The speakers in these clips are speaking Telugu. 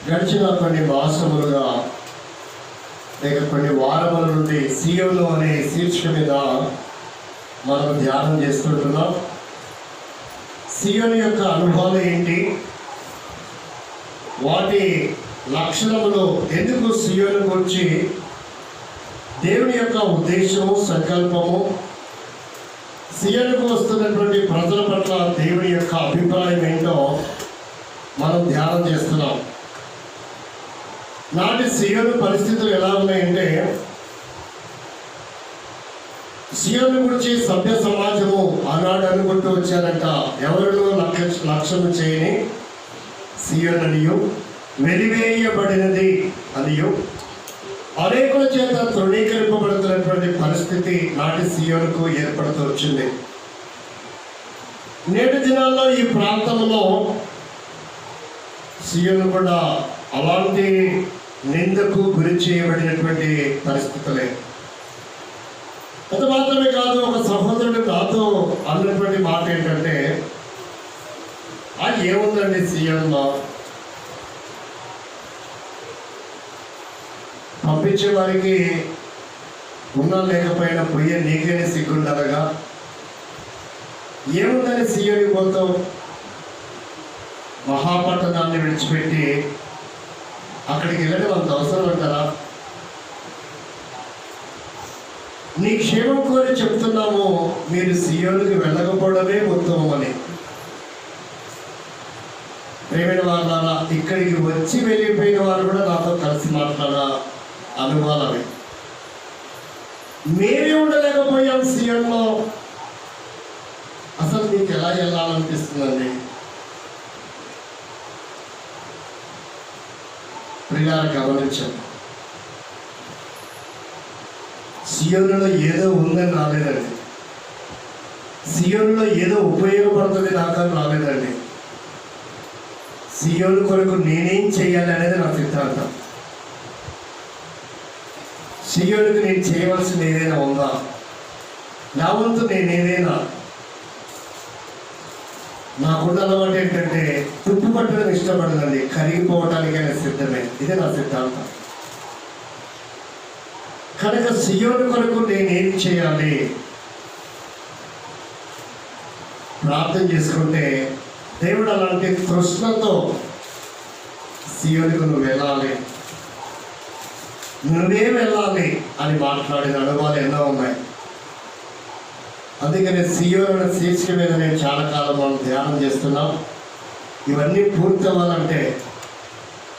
గడిచిన కొన్ని మాసములుగా లేక కొన్ని వారముల నుండి సీయోను అనే శీర్షిక మీద మనం ధ్యానం చేస్తుంటున్నాం. సీయోను యొక్క అనుభవాలు ఏంటి, వాటి లక్షణములు, ఎందుకు సీయోను గురించి దేవుని యొక్క ఉద్దేశము, సంకల్పము, సీయోనుకు వస్తున్నటువంటి ప్రజల పట్ల దేవుని యొక్క అభిప్రాయం ఏంటో మనం ధ్యానం చేస్తున్నాం. నాటి సీయోను పరిస్థితులు ఎలా ఉన్నాయంటే, సీయోను గురించి సభ్య సమాజము ఆనాడు అనుకుంటూ వచ్చారంట, ఎవరిలో లక్ష్యము చేయని సీయోను అనియు, వెలివేయబడినది అనియు, అనేకుల చేత తృణీకరింపబడుతున్నటువంటి పరిస్థితి నాటి సీయోనుకు ఏర్పడుతూ వచ్చింది. నేటి దినాల్లో ఈ ప్రాంతంలో సీయోను కూడా అలాంటి నిందకు గురి చేయబడినటువంటి పరిస్థితులే. అంత మాత్రమే కాదు, ఒక సహోదరుడు నాతో అన్నటువంటి మాట ఏంటంటే, ఏముందండి సీఎంలో పంపించే వారికి ఉన్నా లేకపోయినా పోయే నీకేనే సిగ్గుండగా, ఏముందని సీఎంకి పోతావు? మహాపట్టణాన్ని విడిచిపెట్టి అక్కడికి వెళ్ళడం అంత అవసరం అంటారా? నీ క్షేమం కోరి చెప్తున్నాము, మీరు సీయోనుకి వెళ్ళకపోవడమే ఉత్తమం అని. ప్రేమైన వాళ్ళ ఇక్కడికి వచ్చి వెళ్ళిపోయిన వారు కూడా నాతో కలిసి మాట్లాడ అనుభవాలవి. మేమే ఉండలేకపోయాం సీఎంలో, అసలు మీకు ఎలా వెళ్ళాలనిపిస్తుందండి? ప్రియాలు గమనించండి, సీయోనులో ఏదో ఉందని రాలేదండి, సీయోనులో ఏదో ఉపయోగపడుతుంది నాకని రాలేదండి. సీయోను కొరకు నేనేం చేయాలి అనేది నా సిద్ధాంతం. సీయోనుకి నేను చేయవలసింది ఏదైనా ఉందా, నా వంతు నేను ఏదైనా, నాకున్న అలవాటు ఏంటంటే తుప్పు పట్టడం ఇష్టపడదండి, కరిగిపోవటానికైనా సిద్ధమే. ఇదే నా సిద్ధాంతం. కనుక సీయోను కొరకు నేనేం చేయాలి? ప్రార్థన చేసుకుంటే దేవుడు అలాంటి తృష్ణతో సీయోనుకు నువ్వు వెళ్ళాలి, నువ్వే వెళ్ళాలి అని మాట్లాడిన అనుభవాలు ఎన్నో ఉన్నాయి. అందుకని సీయోను శీర్షిక మీద నేను చాలా కాలం మనం ధ్యానం చేస్తున్నాం. ఇవన్నీ పూర్తి అవ్వాలంటే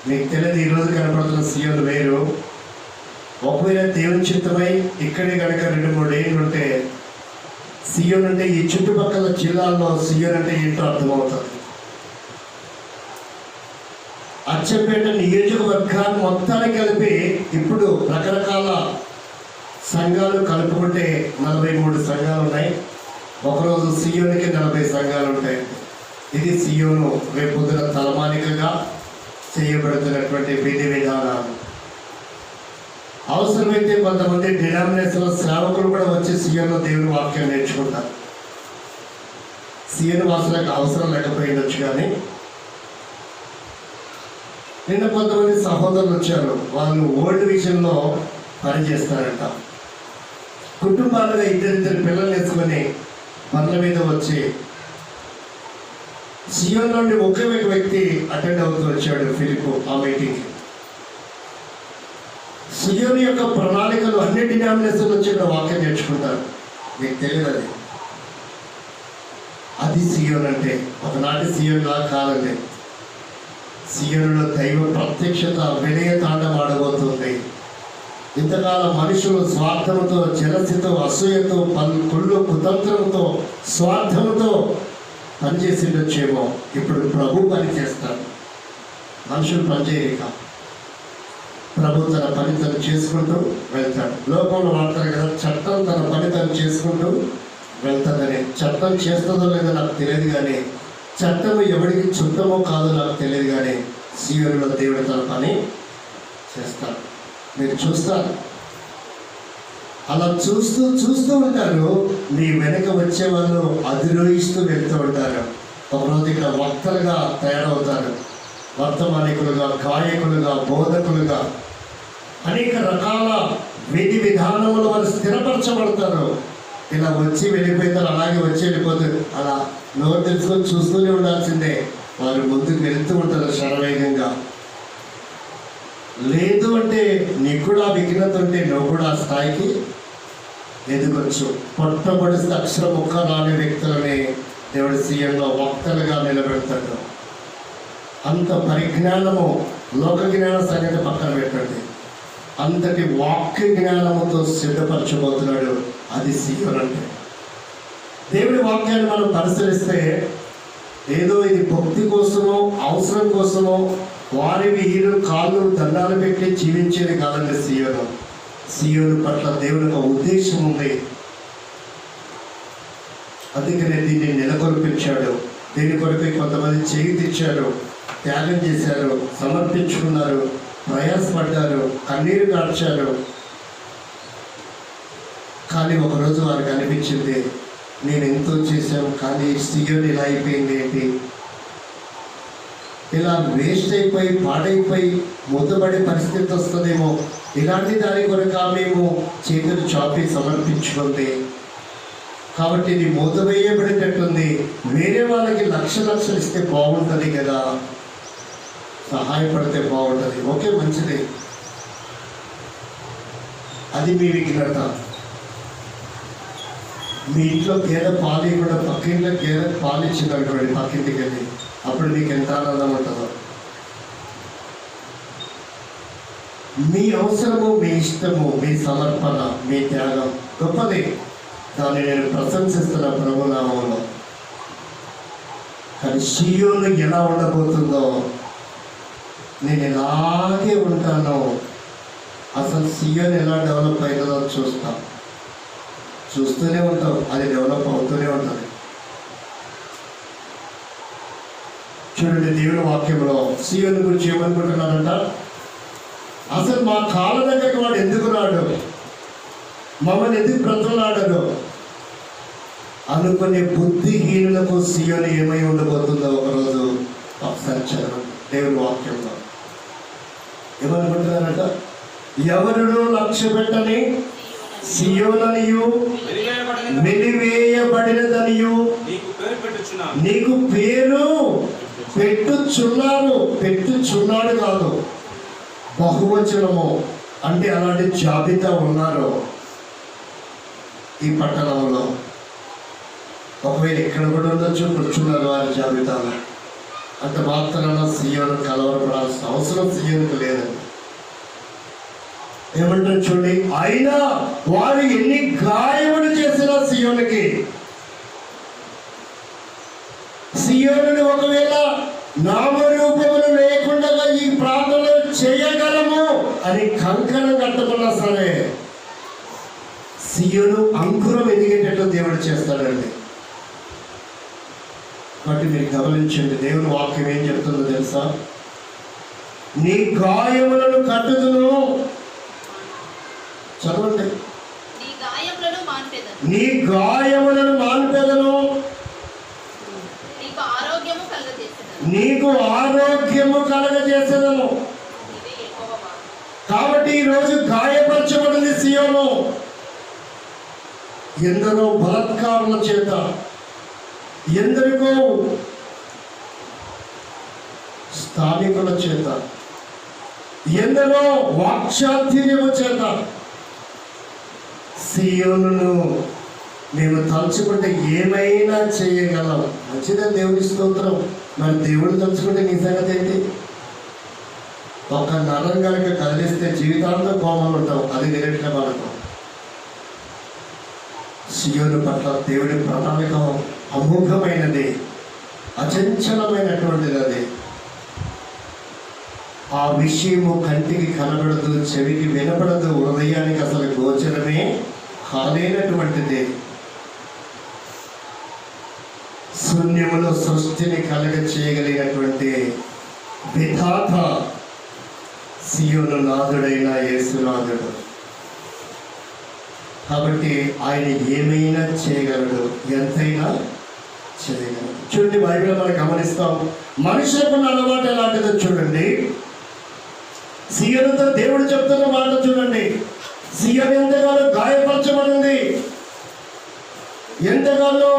మీకు తెలియదు, ఈరోజు కనపడుతున్న సీయోను వేరు. ఒకవేళ దేవుని చిత్తమై ఇక్కడే కనుక 2-3 ఏళ్ళు ఉంటే సీయోను అంటే ఈ చుట్టుపక్కల జిల్లాల్లో సీయోను అంటే ఏంటో అర్థమవుతుంది. అచ్చంపేట నియోజకవర్గాన్ని మొత్తాన్ని కలిపి ఇప్పుడు రకరకాల సంఘాలు కలుపుకుంటే 43 సంఘాలు ఉన్నాయి. ఒకరోజు సీయోనుకి 40 సంఘాలు ఉంటాయి. ఇది సీయోను రేపు పొద్దున తలమానికగా చేయబడుతున్నటువంటి విధి విధానాలు. అవసరమైతే కొంతమంది డినామినేషనల్ సేవకులు కూడా వచ్చి సీయోను దేవుని వాక్యం నేర్చుకుంటారు. సీయోను వాసులకు అవసరం లేకపోయిండొచ్చు, కానీ నిన్న కొంతమంది సహోదరులు వచ్చారు. వాళ్ళు ఓల్డ్ విషయంలో పనిచేస్తారంట. కుటుంబాలుగా 2 పిల్లలు వేసుకొని బండ్ల మీద వచ్చి సీయోను నుండి ఒకే ఒక వ్యక్తి అటెండ్ అవుతూ వచ్చాడు, ఫిలిపు. ఆ మీటింగ్కి సీయోను యొక్క ప్రణాళికలు అన్ని డినామినేషన్లు వచ్చి ఇక్కడ వాక్యం నేర్చుకుంటారు. మీకు తెలియదు అది సీయోను అంటే. ఒకనాటి సీయోనులా కాదండి. సీయోనులో దైవ ప్రత్యక్షత వినయ తాండవాడబోతుంది. ఇంతకాలం మనుషులు స్వార్థముతో, జలసితో, అసూయతో, కుళ్ళు కుతంత్రంతో, స్వార్థముతో పనిచేసిండొచ్చేమో. ఇప్పుడు ప్రభు పని చేస్తారు, మనుషులు పనిచేయక. ప్రభు తన పని తను చేసుకుంటూ వెళ్తాడు. లోకంలో వాడతారు కదా, చట్టం తన పని తను చేసుకుంటూ వెళ్తుందని. చట్టం చేస్తుందో లేదో నాకు తెలియదు, కానీ చట్టం ఎవరికి చుట్టమో కాదో నాకు తెలియదు, కానీ సీయోనులో దేవుడు తన పని చేస్తాడు. మీరు చూస్తారు, అలా చూస్తూ ఉంటారు. నీ వెనక వచ్చే వాళ్ళు అధిరోహిస్తూ వెళ్తూ ఉంటారు. ఒకరోజు ఇక్కడ వక్తలుగా తయారవుతారు. వర్తమానికులుగా, గాయకులుగా, బోధకులుగా అనేక రకాల విధి విధానములు వారు స్థిరపరచబడతారు. ఇలా వచ్చి వెళ్ళిపోతారు, అలాగే వచ్చి వెళ్ళిపోతారు. అలా నోరు తెలుసుకొని చూస్తూనే ఉండాల్సిందే. వారు ముందుకు వెళ్తూ ఉంటారు శరవేగంగా. లేదు అంటే నీకు కూడా విఘ్నత ఉంటే నువ్వు కూడా ఆ స్థాయికి ఎదగొచ్చు. పొట్టబడిస్తే అక్షర ముక్క రాని వ్యక్తులని దేవుడి సీఎంలో వక్తలుగా నిలబెడతాడు. అంత పరిజ్ఞానము, లోక జ్ఞాన సంగతి పక్కన పెట్టండి, అంతటి వాక్య జ్ఞానముతో సిద్ధపరచబోతున్నాడు. అది సీఎం అంటే. దేవుడి వాక్యాన్ని మనం పరిశీలిస్తే ఏదో ఇది భక్తి కోసమో అవసరం కోసమో వారి వీరు కాళ్ళు దండాలు పెట్టి జీవించేది కాదండి. సీయోను పట్ల దేవుని ఒక ఉద్దేశం ఉంది. అందుకనే దీన్ని నెలకొల్పించాడు. దీని కొరకు కొంతమంది చేయి తెచ్చారు, త్యాగం చేశారు, సమర్పించుకున్నారు, ప్రయాసపడ్డారు, కన్నీరు కార్చారు. కానీ ఒకరోజు వారికి అనిపించింది, నేను ఎంతో చేశాను కానీ సీయోను ఇలా అయిపోయింది ఏంటి, ఇలా వేస్ట్ అయిపోయి పాడైపోయి మూతపడే పరిస్థితి వస్తుందేమో, ఇలాంటి దాని కొరకు మేము చేతులు చాపి సమర్పించుకుంది. కాబట్టి ఇది మూత వేయబడేటట్టుంది, వేరే వాళ్ళకి లక్షలు ఇస్తే బాగుంటుంది కదా, సహాయపడితే బాగుంటుంది. ఓకే, మంచిది, అది మీ విఘ్నత. మీ ఇంట్లో గేదె పాలు కూడా పక్కింట్లో గేదె పాలు ఇచ్చింది అనుకోండి, పక్కింటికి వెళ్ళి, అప్పుడు మీకు ఎంత ఆనందం ఉంటుందో. మీ అవసరము, మీ ఇష్టము, మీ సమర్పణ, మీ త్యాగం గొప్పది. దాన్ని నేను ప్రశంసిస్తున్న ప్రభు నామంలో. కానీ సీయోను ఎలా ఉండబోతుందో, నేను ఎలాగే ఉంటానో, అసలు సీయోను ఎలా డెవలప్ అవుతుందో చూస్తూనే ఉంటాం. అది డెవలప్ అవుతూనే ఉంటుంది. చూడండి, దేవుని వాక్యంలో సీయోను గురించి ఏమనుకుంటున్నారంట, అసలు మా కాళ్ళ దగ్గరికి వాడు ఎందుకు రాడు, మమ్మల్ని ఎందుకు బ్రతులాడడు అనుకునే బుద్ధిహీనులకు సీయోను ఏమై ఉండబోతుందో ఒకరోజు ఒకసారి చదవండి. దేవుని వాక్యంలో ఏమనుకుంటున్నారంట, ఎవరును లక్ష్య పెట్టని సీయోననియు వెలివేయబడినదనియు నీకు పేరు పెట్టుచున్నాడు కాదు, బహువచనము. అంటే అలాంటి జాబితా ఉన్నారు ఈ పట్టణంలో. ఒకవేళ ఇక్కడ కూడా ఉండొచ్చు, కూర్చున్నారు వారి జాబితాలో. అంత మాత్రాన సీయోను కలవరపడాల్సిన అవసరం సీయోనుకు లేదండి. ఏమంటారు చూడండి, అయినా వారు ఎన్ని గాయములు చేసినా సీయోనుని ఒకవేళ నామరూపములు లేకుండా ఈ ప్రార్థన చేయగలము అని కంకణం కట్టుకున్నా సరే, సీయోను అంకురం ఎదిగేటట్లు దేవుడు చేస్తాడండి. కాబట్టి మీరు గమనించండి, దేవుని వాక్యం ఏం చెప్తుందో తెలుసా, నీ గాయములను కట్టుదును. చదవండి, నీ గాయములను మాన్పెదను, నీకు ఆరోగ్యము కలగజేసేదను. కాబట్టి ఈరోజు గాయపరచబడింది సీయోను. ఎందరో బలాత్కారుల చేత, ఎందరికో స్థానికుల చేత, ఎందరో వాక్చాతుర్యము చేత సీయోనును మేము తలుచుకుంటే ఏమైనా చేయగలం. మంచిదే, దేవుని స్తోత్రం. మరి దేవుడు తలుచుకుంటే నీ సంగతి ఏంటి? ఒక నరం కనుక కదిలిస్తే జీవితాంతం కోమలు ఉంటాం. అది నిరక్షణ మనకు. సీయోను పట్ల దేవుడి ప్రణాళిక అమోఘమైనది, అచంచలమైనటువంటిది. అది ఆ విషయము కంటికి కనబడదు, చెవికి వినపడదు, హృదయానికి అసలు గోచరమే కాలేనటువంటిది. శూన్యములో సృష్టిని కలగ చేయగలిగినటువంటి విధాత సీయోను నాథుడైన యేసునాథుడు. కాబట్టి ఆయన ఏమైనా చేయగలడు, ఎంతైనా చేయగలడు. చూడండి, బైబిల్ మనం గమనిస్తాం, మనుషులకు అలవాటు ఎలాంటిదో చూడండి. సీయోనుతో దేవుడు చెప్తున్న మాట చూడండి. సీయోను ఎంతగానో గాయపరచబడింది, ఎంతగానో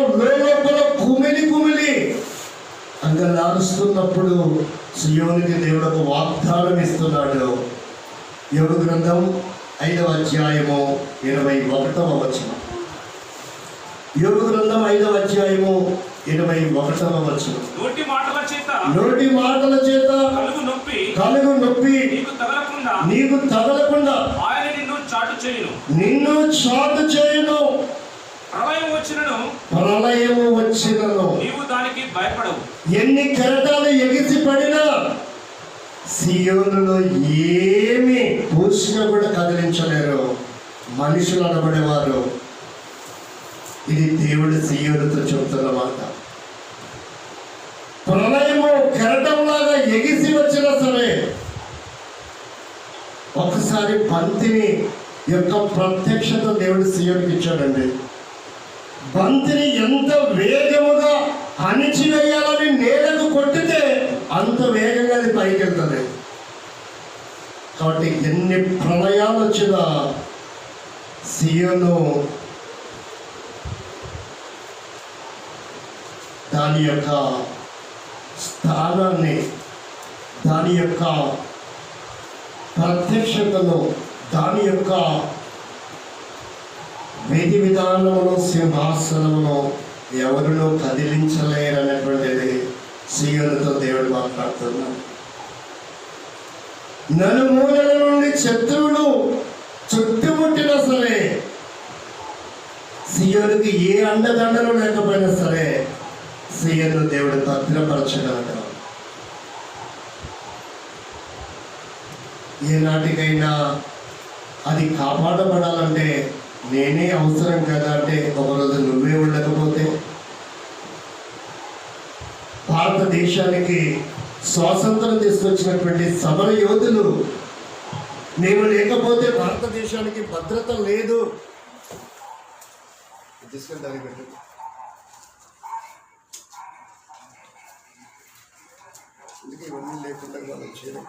లోపల కుమిలి కుమిలి అంగలారుస్తున్నప్పుడు సీయోనుకి దేవుడు ఒక వాగ్దానం ఇస్తున్నాడు. యోబు గ్రంథం 5వ అధ్యాయము 21వ వచనం. యోబు గ్రంథం 5వ అధ్యాయము 21వ వచనం. నోటి మాటల చేత కలుగు నొప్పి నీకు తగలకుండా ఆయన నిన్ను చాటు చేయును. ప్రళయము వచ్చినను నీవు దానికి భయపడవు. ఎన్ని కెరటాలు ఎగిసి పడినా సీయోనులో ఏమి పూసినా కూడా కదిలించలేరు మనుషులు అనబడేవారు. ఇది దేవుడు సీయోనుతో చెబుతున్న మాట. ప్రళయము కెరటంలాగా ఎగిసి వచ్చినా సరే ఒకసారి బంతిని యొక్క ప్రత్యక్షత దేవుడు సీయోనుకి ఇచ్చాడండి. బంతిని ఎంత వేగముగా అణిచివేయాలని నేలకు కొట్టితే అంత వేగంగా అది పైకి వెళ్తుంది. కాబట్టి ఎన్ని ప్రళయాలు వచ్చినా సీయోను దాని యొక్క స్థానాన్ని, దాని యొక్క ప్రత్యక్షతను, దాని యొక్క విధి విధానమును, సింహాసనమును ఎవరినూ కదిలించలేరనేటువంటిది సీయోనుతో దేవుడు మాట్లాడుతున్నాడు. నలుమూలల నుండి శత్రువులు చుట్టుముట్టినా సరే, సీయోనుకి ఏ అండదండలు లేకపోయినా సరే సీయోను దేవుడు భద్రపరచగలడు. ఏనాటికైనా అది కాపాడబడాలంటే నేనే అవసరం కదా అంటే ఒకరోజు నువ్వే ఉండకపోతే, భారతదేశానికి స్వాతంత్రం తీసుకొచ్చినటువంటి సమర యోధులు మేము లేకపోతే భారతదేశానికి భద్రత లేదు. ఇవన్నీ లేకుండా మనం చేయలేదు.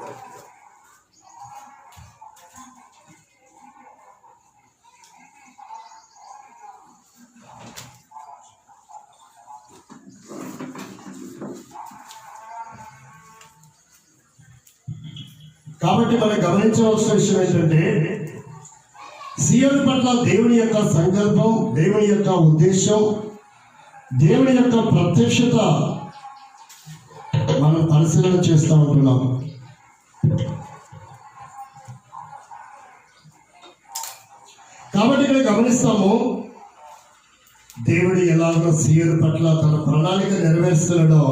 కాబట్టి మనం గమనించవలసిన విషయం ఏంటంటే సీయోను పట్ల దేవుని యొక్క సంకల్పం, దేవుని యొక్క ఉద్దేశం, దేవుని యొక్క ప్రత్యక్షత మనం పరిశీలన చేస్తూ ఉంటున్నాం. కాబట్టి ఇక్కడ గమనిస్తాము దేవుడు ఎలాగో సీయోను పట్ల తన ప్రణాళిక నెరవేరుస్తున్నాడో.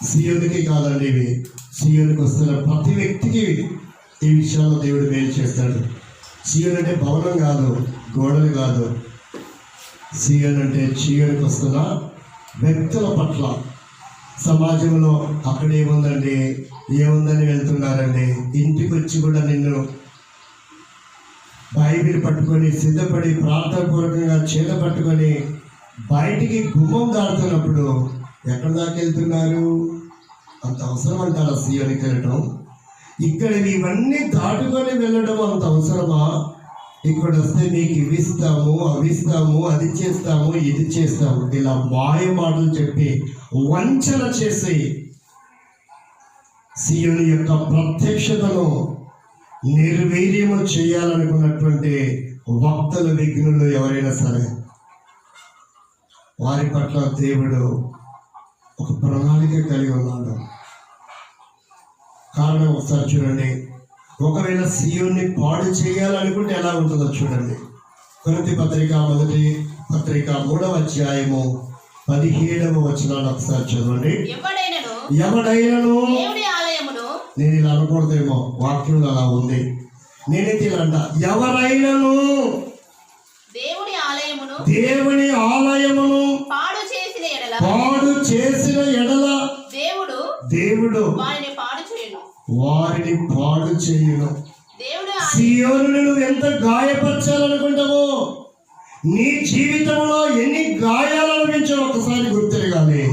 సీయోనుకి కాదండి, ఇవి సీయోనుకి వస్తున్న ప్రతి వ్యక్తికి ఈ విషయాల్లో దేవుడు మేలు చేస్తాడు. సీయోను అంటే భవనం కాదు, గోడలు కాదు. సీయోను అంటే సీయోనుకి వస్తున్న వ్యక్తుల పట్ల. సమాజంలో అక్కడ ఏముందండి, ఏముందని వెళ్తున్నారండి, ఇంటికి వచ్చి కూడా నిన్ను బైబిల్ పట్టుకొని సిద్ధపడి ప్రార్థనాపూర్వకంగా చేత పట్టుకొని బయటికి గుమ్మం దాటుతున్నప్పుడు ఎక్కడి దాకా వెళ్తున్నారు? అంత అవసరం అంటారా సీయోనుకి వెళ్ళటం? ఇక్కడ ఇవన్నీ దాటుకొని వెళ్ళడం అంత అవసరమా? ఇక్కడ వస్తే మీకు ఇవిస్తాము, అవిస్తాము, అది చేస్తాము, ఇది చేస్తాము, ఇలా మాయ మాటలు చెప్పి వంచన చేసి సీయోను యొక్క ప్రత్యక్షతను నిర్వీర్యము చేయాలనుకున్నటువంటి వక్తలు, విఘ్నులు ఎవరైనా సరే వారి పట్ల దేవుడు ఒక ప్రణాళిక కలిగి ఉన్నాడు. కారణం ఒకసారి చూడండి. ఒకవేళ సీయోన్ని పాడు చేయాలనుకుంటే ఎలా ఉంటుందో చూడండి. కొరింథీ పత్రిక 3వ అధ్యాయము 17వ వచనాన్ని ఒకసారి చదవండి. ఎవడైనను నేను ఇలా అనకూడదేమో, వాక్యంలో అలా ఉంది. నేనైతే ఇలా అంట, ఎవరైనను దేవుని ఆలయమును పాడు చేసిన ఎడల దేవుడు వారిని పాడు చేయును. సీయోనును నువ్వు ఎంత గాయపరచాలనుకుంటావో, నీ జీవితంలో ఎన్ని గాయాలు అనిపించో ఒకసారి గుర్తిరగాలి.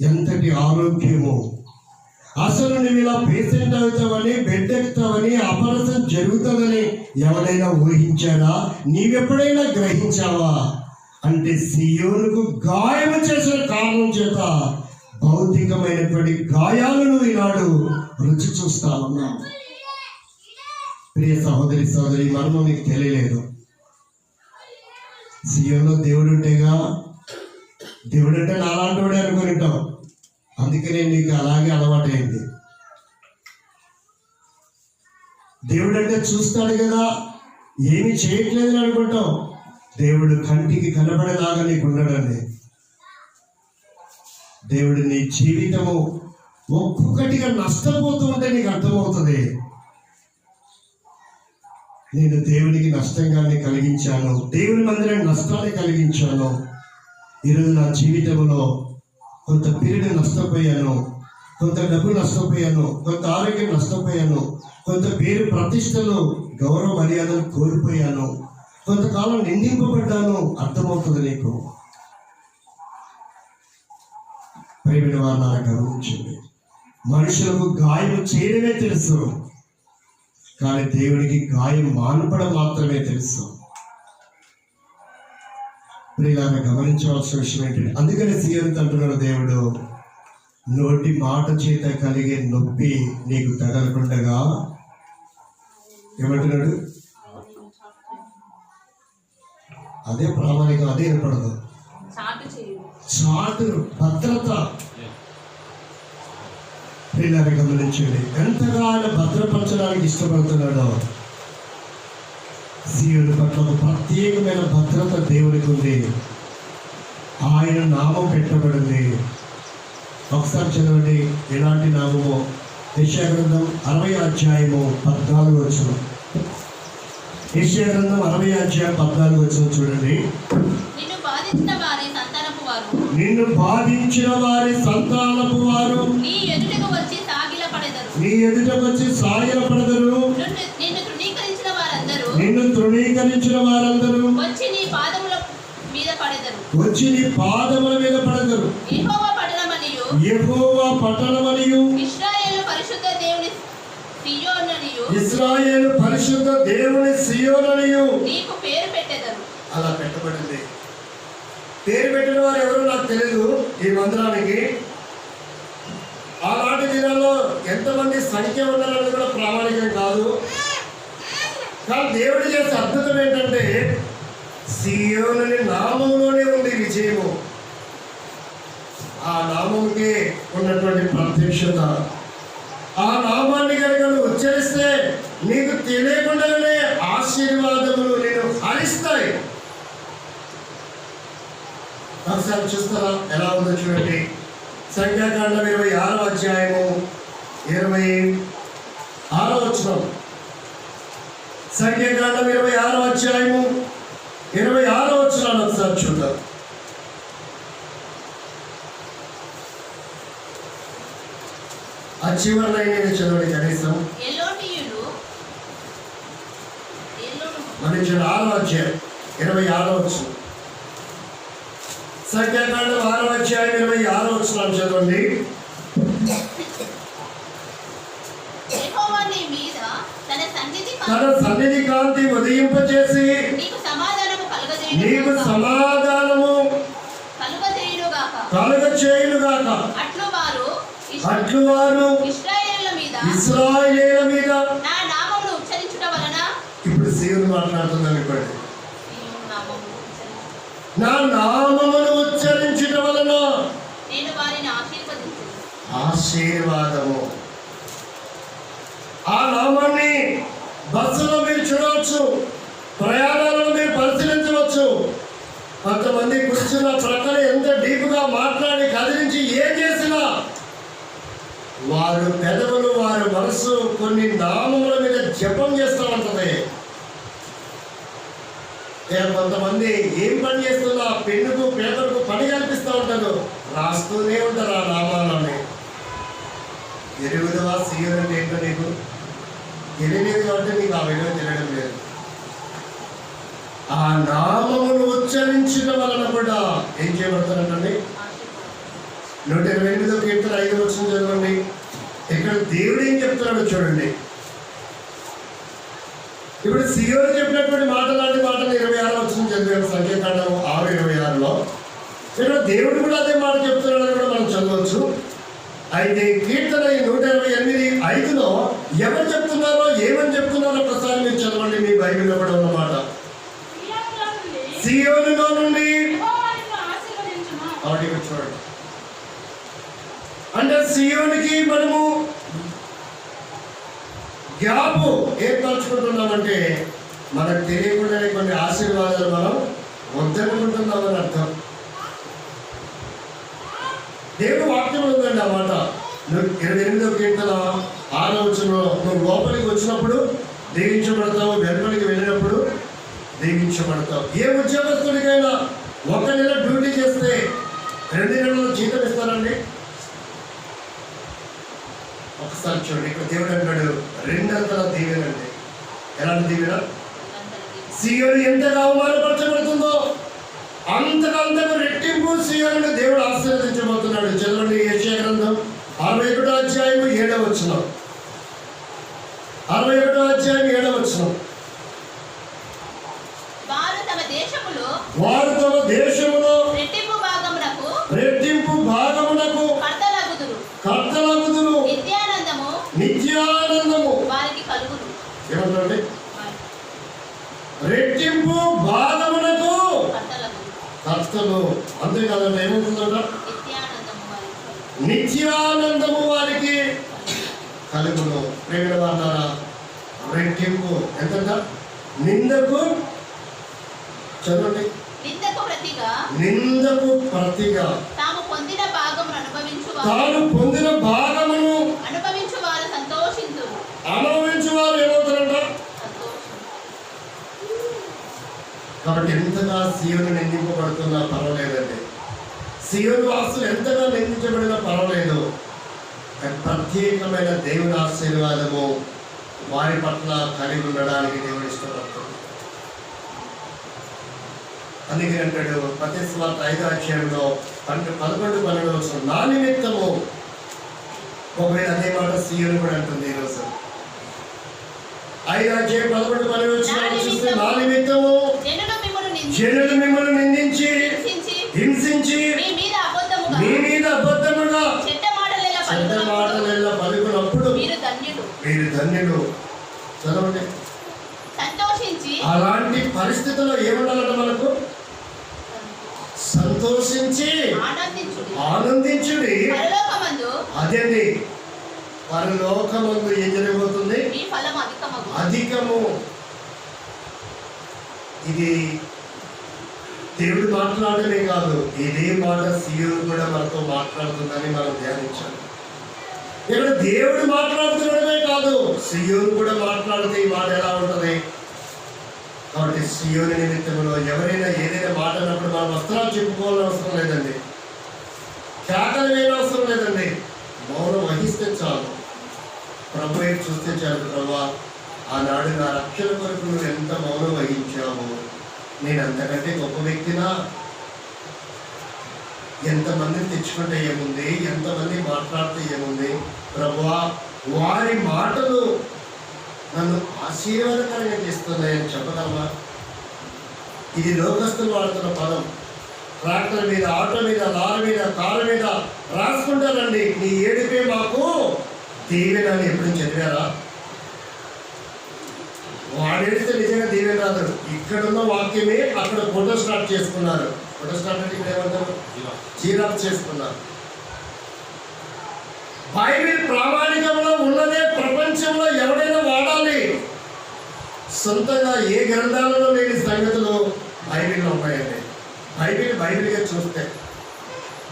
ఎంతటి ఆరోగ్యము! అసలు నువ్వు ఇలా పేషెంట్ అవుతావని, బెడ్ ఎక్కుతావని, ఆపరేషన్ జరుగుతుందని ఎవరైనా ఊహించాడా? నీవెప్పుడైనా గ్రహించావా? అంటే సియోనుకు గాయము చేసిన కారణం చేత భౌతికమైనటువంటి గాయాలను ఈనాడు రుచి చూస్తా ఉన్నాం. ప్రియ సహోదరి సహోదరి, మర్మం నీకు తెలియలేదు. సియోనులో దేవుడు ఉంటేగా, దేవుడు అంటే నాలాంటి వాడే అనుకుంటాం. అందుకనే నీకు అలాగే అలవాటైంది. దేవుడు అంటే చూస్తాడు కదా, ఏమి చేయట్లేదని అనుకుంటాం. దేవుడు కంటికి కనబడేలాగా నీకు ఉండడండి. దేవుడు నీ జీవితము ఒక్కొక్కటిగా నష్టపోతూ ఉంటే నీకు అర్థమవుతుంది. నేను దేవునికి నష్టంగానే కలిగించాను, దేవుని మందిరానికి నష్టాన్ని కలిగించాను. ఈరోజు నా జీవితంలో కొంత పీరియడ్ నష్టపోయాను, కొంత డబ్బు నష్టపోయాను, కొంత ఆరోగ్యం నష్టపోయాను, కొంత పేరు ప్రతిష్టలు గౌరవ మర్యాదలు కోల్పోయాను, కొంతకాలం నిందింపబడ్డాను. అర్థమవుతుంది నీకు. ప్రేమిన వారు గమనించండి, మనుషులకు గాయం చేయడమే తెలుసు, కానీ దేవుడికి గాయం మానపడం మాత్రమే తెలుసు. ప్రియులారా, గమనించవలసిన విషయం ఏంటంటే, అందుకని సీఎం అంటున్నాడు దేవుడు, నోటి మాట చేత కలిగే నొప్పి నీకు తగలకుండగా ఏమంటున్నాడు? అదే ప్రామాణికం, అదే ఏర్పడదు. చాటు భద్రత. ప్రియులారా, గమనించండి, ఎంతగా ఆయన భద్రపరచడానికి ఇష్టపడుతున్నాడో. సీయోను పట్ల ఒక ప్రత్యేకమైన భద్రత దేవునికి ఉంది. ఆయన నామం పెట్టబడింది. ఒకసారి చదవండి, ఎలాంటి నామమో. యెషయా గ్రంథం 60 యెషయా గ్రంథం 60 చూడండి. నిన్ను బాధించిన వారి సంతానపు వారు నీ ఎదుటకు వచ్చి సాగిలపడెదరు. నిన్ను తృణీకరించిన వారందరూ వచ్చి నీ పాదముల మీద పడెదరు. యెహోవా పట్టణమనియు ఇశ్రాయేలు పరిశుద్ధ దేవుని సియోననియు నీకు పేరు పెట్టెదరు. అలా పెట్టబడింది. పేరు పెట్టిన వారు ఎవరో నాకు తెలియదు. ఈ మందిరానికి ఆనాటి దినాల్లో ఎంతమంది సంఖ్య ఉన్నారనేది కూడా ప్రామాణికం కాదు. కానీ దేవుడు చేసే అద్భుతం ఏంటంటే, సియోనుని నామములోనే ఉంది విజయము. ఆ నామముకే ఉన్నటువంటి ప్రత్యక్షత. ఆ నామాన్ని కనుక నువ్వు ఉచ్చరిస్తే నీకు తెలియకుండానే ఆశీర్వాదములు నేను హరిస్తాయి. ఒకసారి చూస్తారా ఎలా ఉందో చూడండి. సంఖ్యాకాండం 26 26 సంఖ్యాకాండం 26 26 ఒకసారి చూద్దాం. ఆ చివరి లైన్ చదవండి కనీసం. మరి 6 26 సంఖ్యాకాండం 6 చదవండి. తన సన్నిధి కాంతి ఉదయింపచేసి నీకు సమాధానము కలుగచేయునుగాక. అట్లు వారు ఇశ్రాయేలు మీద ఇప్పుడు సీయోను మాట్లాడుతుందని ఇప్పటి నా నామమును ఉచ్చరించడం వలన నేను వారిని ఆశీర్వాదము. ఆ నామాన్ని బస్సులో మీరు చూడవచ్చు, ప్రయాణాలను మీరు పరిశీలించవచ్చు. కొంతమంది కూర్చున్న ప్రక్కన ఎంత డీప్గా మాట్లాడి కదిలించి ఏం చేసినా వారు పెదవులు, వారి మనసు కొన్ని నామముల మీద జపం చేస్తూ ఉంటుంది. కొంతమంది ఏం పని చేస్తున్నా పెన్నుకు పేపర్కు పని కల్పిస్తూ ఉంటారు, రాస్తూనే ఉంటారు ఆ నామాలని. ఎరుగుదవా సీయర్ అంటే ఏంటో నీకు తెలియలేదు కాబట్టి నీకు ఆ విలువ తెలియడం లేదు. ఆ నామమును ఉచ్చరించడం వలన కూడా ఏం చేయబడతారంటండి? 128వ కీర్తన 5వ వచనం చదవండి. ఇక్కడ దేవుడు ఏం చెప్తున్నాడో చూడండి. ఇప్పుడు సియోను చెప్పినటువంటి మాట లాంటి మాటలు 26వ వచనం చదివాము, సంఖ్యాకాండం 6:26లో. ఇక్కడ దేవుడు కూడా అదే మాట చెప్తున్నాడని కూడా మనం చదవచ్చు. అయితే కీర్తన 128:5లో ఎవరు చెప్తున్నారో ఏమని చెప్తున్నారో ఒకసారి మీరు చదవండి. మీ బైబిల్లో కూడా ఉన్నమాట. సియోనులో నుండి చూడండి. అంటే సియోనికి మనము గ్యాప్ ఏర్పరచుకుంటున్నామంటే మనకు తెలియకుండానే కొన్ని ఆశీర్వాదాలు మనం వద్దనుకుంటున్నామని అర్థం. దేవుడు వాక్యం ఉందండి ఆ మాట. 28వ కీర్తన 6వ వచనంలో నువ్వు లోపలికి వచ్చినప్పుడు దీవించబడతావు, వెలుపలికి వెళ్ళినప్పుడు దీవించబడతావు. ఏ ఉద్యోగస్తుడికైనా 1 నెల డ్యూటీ చేస్తే 2 నెలలు జీతం ఇస్తారండి? ఒకసారి చూడండి, ఇక్కడ దేవుడు అంటాడు 2 దీవెనండి. ఎలాంటి దీవెన? సియోను ఎంతగా అవమానపరచబడుతుందో అంతకంతకు రెట్టింపు సియోనుని దేవుడు ఆశీర్వదించబోతున్నాడు. చదవండి యెషయా గ్రంథం 61వ అధ్యాయం 7వ వచనం. 61వ అధ్యాయం 7వ వచనం. వారు తమ దేశములో రెట్టింపు భాగమునకు కర్తలగుదురు, నిత్యానందము వారికి కలుగును. ఏమంటారండి? రెట్టింపు భాగమునకు కర్తలు. అంతేకాదండి, ఏమవుతుందంట? నిత్యానందము వారికి కలుగును. ప్రేమ అన్నారా? రెట్టింపు ఎంతంట? నిందకు చదవండి. నిందకు ప్రతిగా తాను పొందిన భాగమును అనుభవించు వారు ఏమవుతారంట? కాబట్టి ఎంతగా సియోను నిందింపబడుతున్నా పర్వాలేదండి. సియోను వాసులు ఎంతగా నిందించబడినా పర్వాలేదు. ప్రత్యేకమైన దేవుని ఆశీర్వాదము వారి పట్ల కలిగి ఉండడానికి దేవుడు ఇష్టపడుతుంది. అందుకే అంటాడు మత్తయి సువార్త 5వ అధ్యాయంలో 11-12 నా నిమిత్తము. ఒకవేళ అదే మాట సియోను కూడా అంటుంది ఈరోజు. 5వ అధ్యాయం 11-12 చూస్తే నా నిమిత్తము జనులు మిమ్మల్ని నిందించి హింసించి మీ మీద అబద్ధముగా చెడ్డ మాటలెల్లా పలుకున్నప్పుడు మీరు ధన్యులు. చదవండి. అలాంటి పరిస్థితుల్లో ఏముండాలంట? మనకు సంతోషించి ఆనందించుడి. అదేండి, పరలోకమందు ఏం జరగబోతుంది? అధికము. ఇది దేవుడు మాట్లాడమే కాదు, ఇదే మాట సియోను కూడా మనతో మాట్లాడుతుందని మనం ధ్యానించాలి. ఇక్కడ దేవుడు మాట్లాడుతుండడమే కాదు, సియోను కూడా మాట్లాడితే ఈ మాట ఎలా ఉంటుంది? కాబట్టి సియోను నిమిత్తములో ఎవరైనా ఏదైనా మాట అన్నప్పుడు మనం వస్త్రాలు చెప్పుకోవాలని అవసరం లేదండి, కేకలు వేయని అవసరం లేదండి. మౌనం వహిస్తే చాలు. ప్రభు వైపు చూస్తే చాలు. ప్రభా, ఆనాడు నా రక్షణ కొరకు నువ్వు ఎంత మౌనం వహించావు, నేను అంతకంటే గొప్ప వ్యక్తినా? ఎంతమందిని తెచ్చుకుంటే ఏముంది, ఎంతమంది మాట్లాడితే ఏముంది? ప్రభువా, వారి మాటలు నన్ను ఆశీర్వాదకరంగా చేస్తున్నాయని చెప్పగలమా? ఇది లోకస్తులు వాడుతున్న పదం. ట్రాక్టర్ మీద, ఆటో మీద, లారీ మీద, కారు మీద రాసుకుంటారండి, నీ ఏడుపే మాకు దీవెన అని. ఎప్పుడు చదివారా? వాడేడితే నిజంగా దీవెన రాదు. ఇక్కడున్న వాక్యమే అక్కడ ఫోటో స్టార్ట్ చేసుకున్నారు. ఫోటో స్టార్ట్ అంటే ఇక్కడ ఏమంటారు? జీరాప్ చేసుకున్నారు. బైబిల్ ప్రామాణికంలో ఉన్నదే ప్రపంచంలో ఎవరైనా వాడాలి. సొంతంగా ఏ గ్రంథాలలో లేని సంగతులు బైబిల్లో ఉన్నాయండి. బైబిల్గా చూస్తే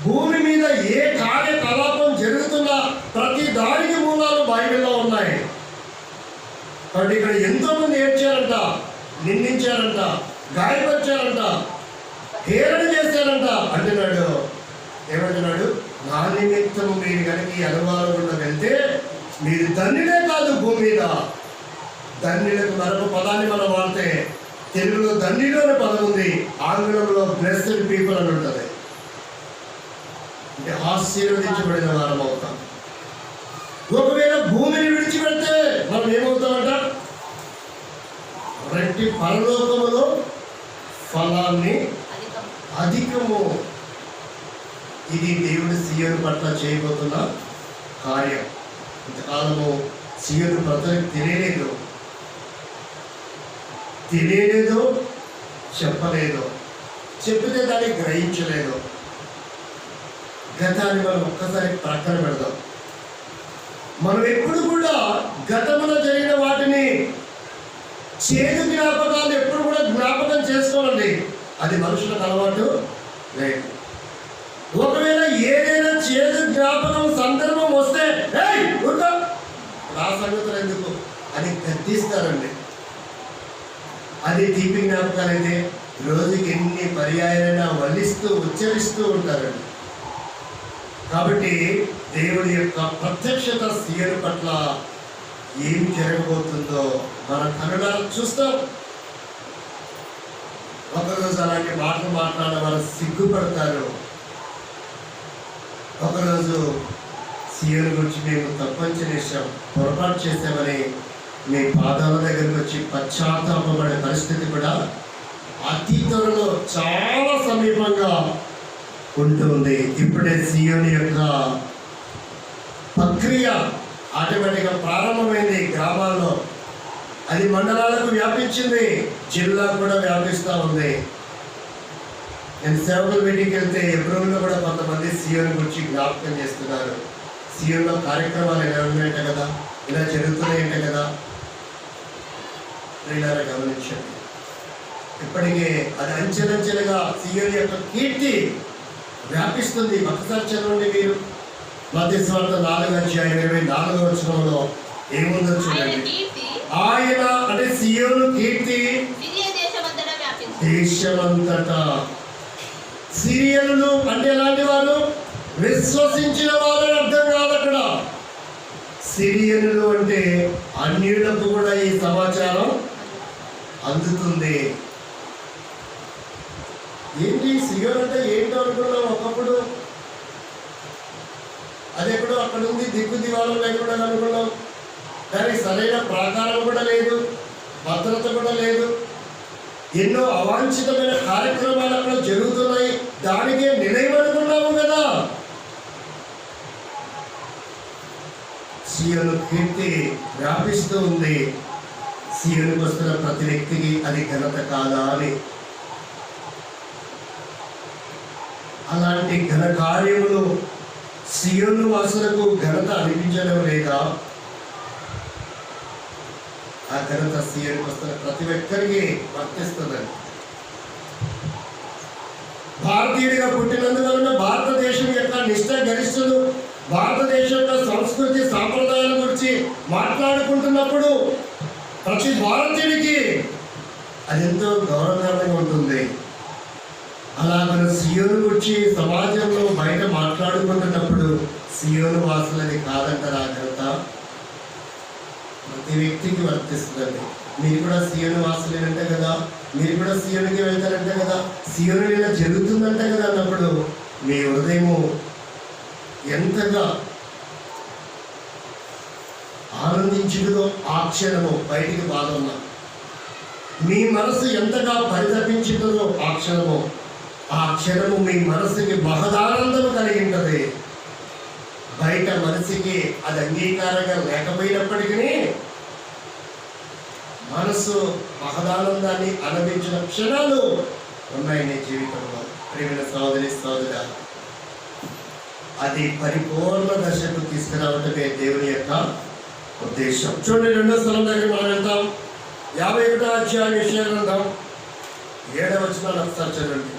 భూమి మీద ఏ కార్యకలాపం జరుగుతున్నా ప్రతి దానికి మూలాలు బైబిల్లో ఉన్నాయి. కాబట్టి ఇక్కడ ఎంతో మంది ఏడ్చారంట, నిందించారంట, గాయపరిచారంట, హేళన చేశారంట. అంటున్నాడు, ఏమంటున్నాడు? నా నిమిత్తము మీరు కనుక ఈ అనుభవాలు గుండా వెళ్తే మీరు ధన్యులే కాదు, భూమి మీద ధన్యులకు మరొక పదాన్ని మనం వాడితే తెలుగులో ధన్యులు అనే పదం ఉంది, ఆంగ్లంలో బ్లెస్డ్ పీపుల్ అని ఉంటుంది. అంటే ఆశీర్వదించబడిన వారం అవుతాం. ఒకవేళ భూమిని విడిచిపెడితే మనం ఏమవుతామంట? రెట్టి పరలోకములో ఫలాన్ని అధికము. ఇది దేవుడి సీయోను పట్ల చేయబోతున్న కార్యం. ఇంతకాలము సీయోను ప్రజలకు తెలియలేదు, చెప్పలేదు, చెప్పితే దాన్ని గ్రహించలేదు. గతాన్ని మనం ఒక్కసారి ప్రక్కన పెడదాం. మనం ఎప్పుడు కూడా గతంలో జరిగిన వాటిని చేదు జ్ఞాపకాలు ఎప్పుడు కూడా జ్ఞాపకం చేసుకోవాలండి. అది మనుషులకు అలవాటు లేదు. ఒకవేళ ఏదైనా చేదు జ్ఞాపకం సందర్భం వస్తే ఆ సంగతులు ఎందుకు అని గద్దిస్తారండి. అది తీపి జ్ఞాపకాలు అయితే రోజుకి ఎన్ని పర్యాయాలైనా వల్లిస్తూ ఉచ్చరిస్తూ ఉంటారండి. కాబట్టి దేవుడి యొక్క ప్రత్యక్షత సీయోను పట్ల ఏం జరగబోతుందో మన కనులారా చూస్తాం. ఒకరోజు అలాంటి మాటలు మాట్లాడే వాళ్ళు సిగ్గుపడతారు. ఒకరోజు సీయోను గురించి మేము తప్పంచనేసాం, పొరపాటు చేసామని మీ పాదాల దగ్గరకు వచ్చి పశ్చాత్తాపపడే పరిస్థితి కూడా అతి త్వరలో చాలా సమీపంగా ఉంటుంది. ఇప్పుడే సీయోను యొక్క ప్రక్రియ ఆటోమేటిక్గా ప్రారంభమైంది. గ్రామాల్లో అది మండలాలకు వ్యాపించింది, జిల్లా కూడా వ్యాపిస్తూ ఉంది. నేను సేవకుల మీటింగ్కి వెళ్తే ఎబ్రోన్లో కూడా కొంతమంది సీయోను గురించి జ్ఞాపకం చేస్తున్నారు. సీయోన్లో కార్యక్రమాలు ఇలా ఉన్నాయంట కదా, ఇలా జరుగుతున్నాయంట కదా. ప్రియులారా గమనించండి, ఇప్పటికే అది అంచెలంచెలుగా సీయోను యొక్క కీర్తి వ్యాపిస్తుంది. ఒకసారి చదవండి మీరు మత్తయి సువార్త 4:24 ఏముందో చూడండి. ఆయన అంటే సీయోను కీర్తి దేశమంతటా. సిరియన్లు అంటే ఎలాంటి వారు? విశ్వసించిన వారు అర్థం కాదు అక్కడ. సిరియన్లు అంటే అన్యులకు కూడా ఈ సమాచారం అందుతుంది. ఏంటి సియోను అంటే ఏంటో అనుకున్నాం ఒకప్పుడు. అది ఎక్కడో అక్కడ ఉంది, దిక్కు దివాళం లేకుండా అనుకున్నాం. దానికి సరైన ప్రాకారం కూడా లేదు, భద్రత కూడా లేదు. ఎన్నో అవాంఛితమైన కార్యక్రమాలు అక్కడ జరుగుతున్నాయి, దానికే నిలయమనుకున్నాము కదా. సీయోను కీర్తి వ్యాపిస్తూ ఉంది. సీయోనుకు వస్తున్న ప్రతి వ్యక్తికి అది ఘనత కాదా అని. అలాంటి ఘన కార్యములు సీయోను వాసులకు ఘనత అనిపించడం లేదా? ఆ ఘనత సీయోనుకు వస్తున్న ప్రతి ఒక్కరికి వర్తిస్తుందండి. భారతీయుడిగా పుట్టినందువలన భారతదేశం యొక్క నిష్ఠ గరిష్ఠులు భారతదేశం యొక్క సంస్కృతి సాంప్రదాయాల గురించి మాట్లాడుకుంటున్నప్పుడు ప్రతి భారతీయుడికి అది ఎంతో గౌరవకరంగా ఉంటుంది. అలాగే సీయోను గురించి సమాజంలో బయట మాట్లాడుకుంటున్నప్పుడు సీయోను వాసులది కాదంటారు. ఆ ఘనత ప్రతి వ్యక్తికి వర్తిస్తుందండి. మీరు కూడా సీయోను వాసులేనంటే కదా, మీరు కూడా సీయోనుకి వెళ్తారంటే కదా, సీయోను ఇలా జరుగుతుందంటే కదా అన్నప్పుడు మీ హృదయము ఎంతగా ఆనందించుదో ఆ క్షణము బయటికి బాధ ఉన్నా, మీ మనసు ఎంతగా పరితపించుతుందో ఆ క్షణము మీ మనసుకి మహదానందం కలిగి ఉంటుంది. బయట మనసుకి అది అంగీకారంగా లేకపోయినప్పటికీ మనసు మహదానందాన్ని అనుభవించిన క్షణాలు ఉన్నాయి నీ జీవితంలో. ప్రియమైన సహోదరి సహోదరా, అది పరిపూర్ణ దశకు తీసుకురావటమే దేవుని యొక్క ఉద్దేశం. చూడండి, 2వ స్థలం దగ్గర మనం వెళ్తాం. 51వ అధ్యాయం యెషయా గ్రంథం 7వ వచనాన్ని ఒకసారి చదవండి.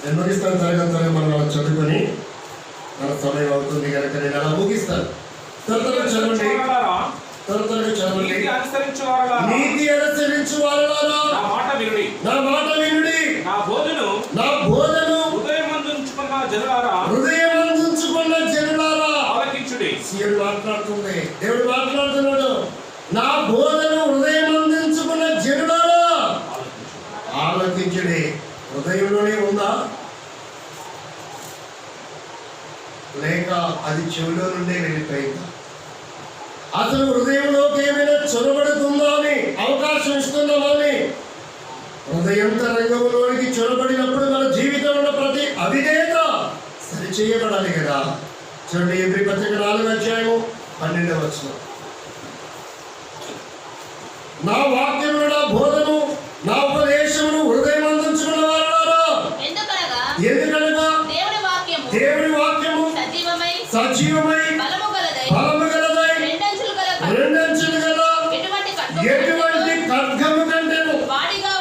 నేను ముగిస్తాను తరగతి, మనం అలా చదువుకొని మన సమయం అవుతుంది కనుక నేను అలా ముగిస్తాను. త్వరగా చదవండి, త్వరగా చదవండి. నీతి అనుసరించు వారలారా నా మాట వినుడి, నా బోధను హృదయమందుంచుకున్న జనులారా ఆలకించుడి. సీఎం మాట్లాడుతుంది, దేవుడు మాట్లాడుతున్నాడు. నా బోధను హృదయమందించుకున్న జనులారా ఆలకించుడి. హృదయంలోనే ఉందా? లేక అది చెవిలో నుండే వెళ్ళిపోయిందా? అసలు హృదయంలోకి ఏమైనా చొరబడుతుందా అని అవకాశం ఇస్తున్నామా అని? హృదయంతరంగంలోనికి చొరబడినప్పుడు మన జీవితంలో ప్రతి అవిధేయత సరిచేయబడాలి కదా. చూడండి, ఎబ్రీ పత్రిక 4:12 నా వాక్యమును, నా బోధను, నా ఉపదేశమును హృదయం అందించుకున్న వారులారా, ఎందుకనగా దేవుని వాక్యము సజీవమై బలము గలదై రెండంచులు గల ఎటువంటి ఖడ్గము కంటేను వాడిగా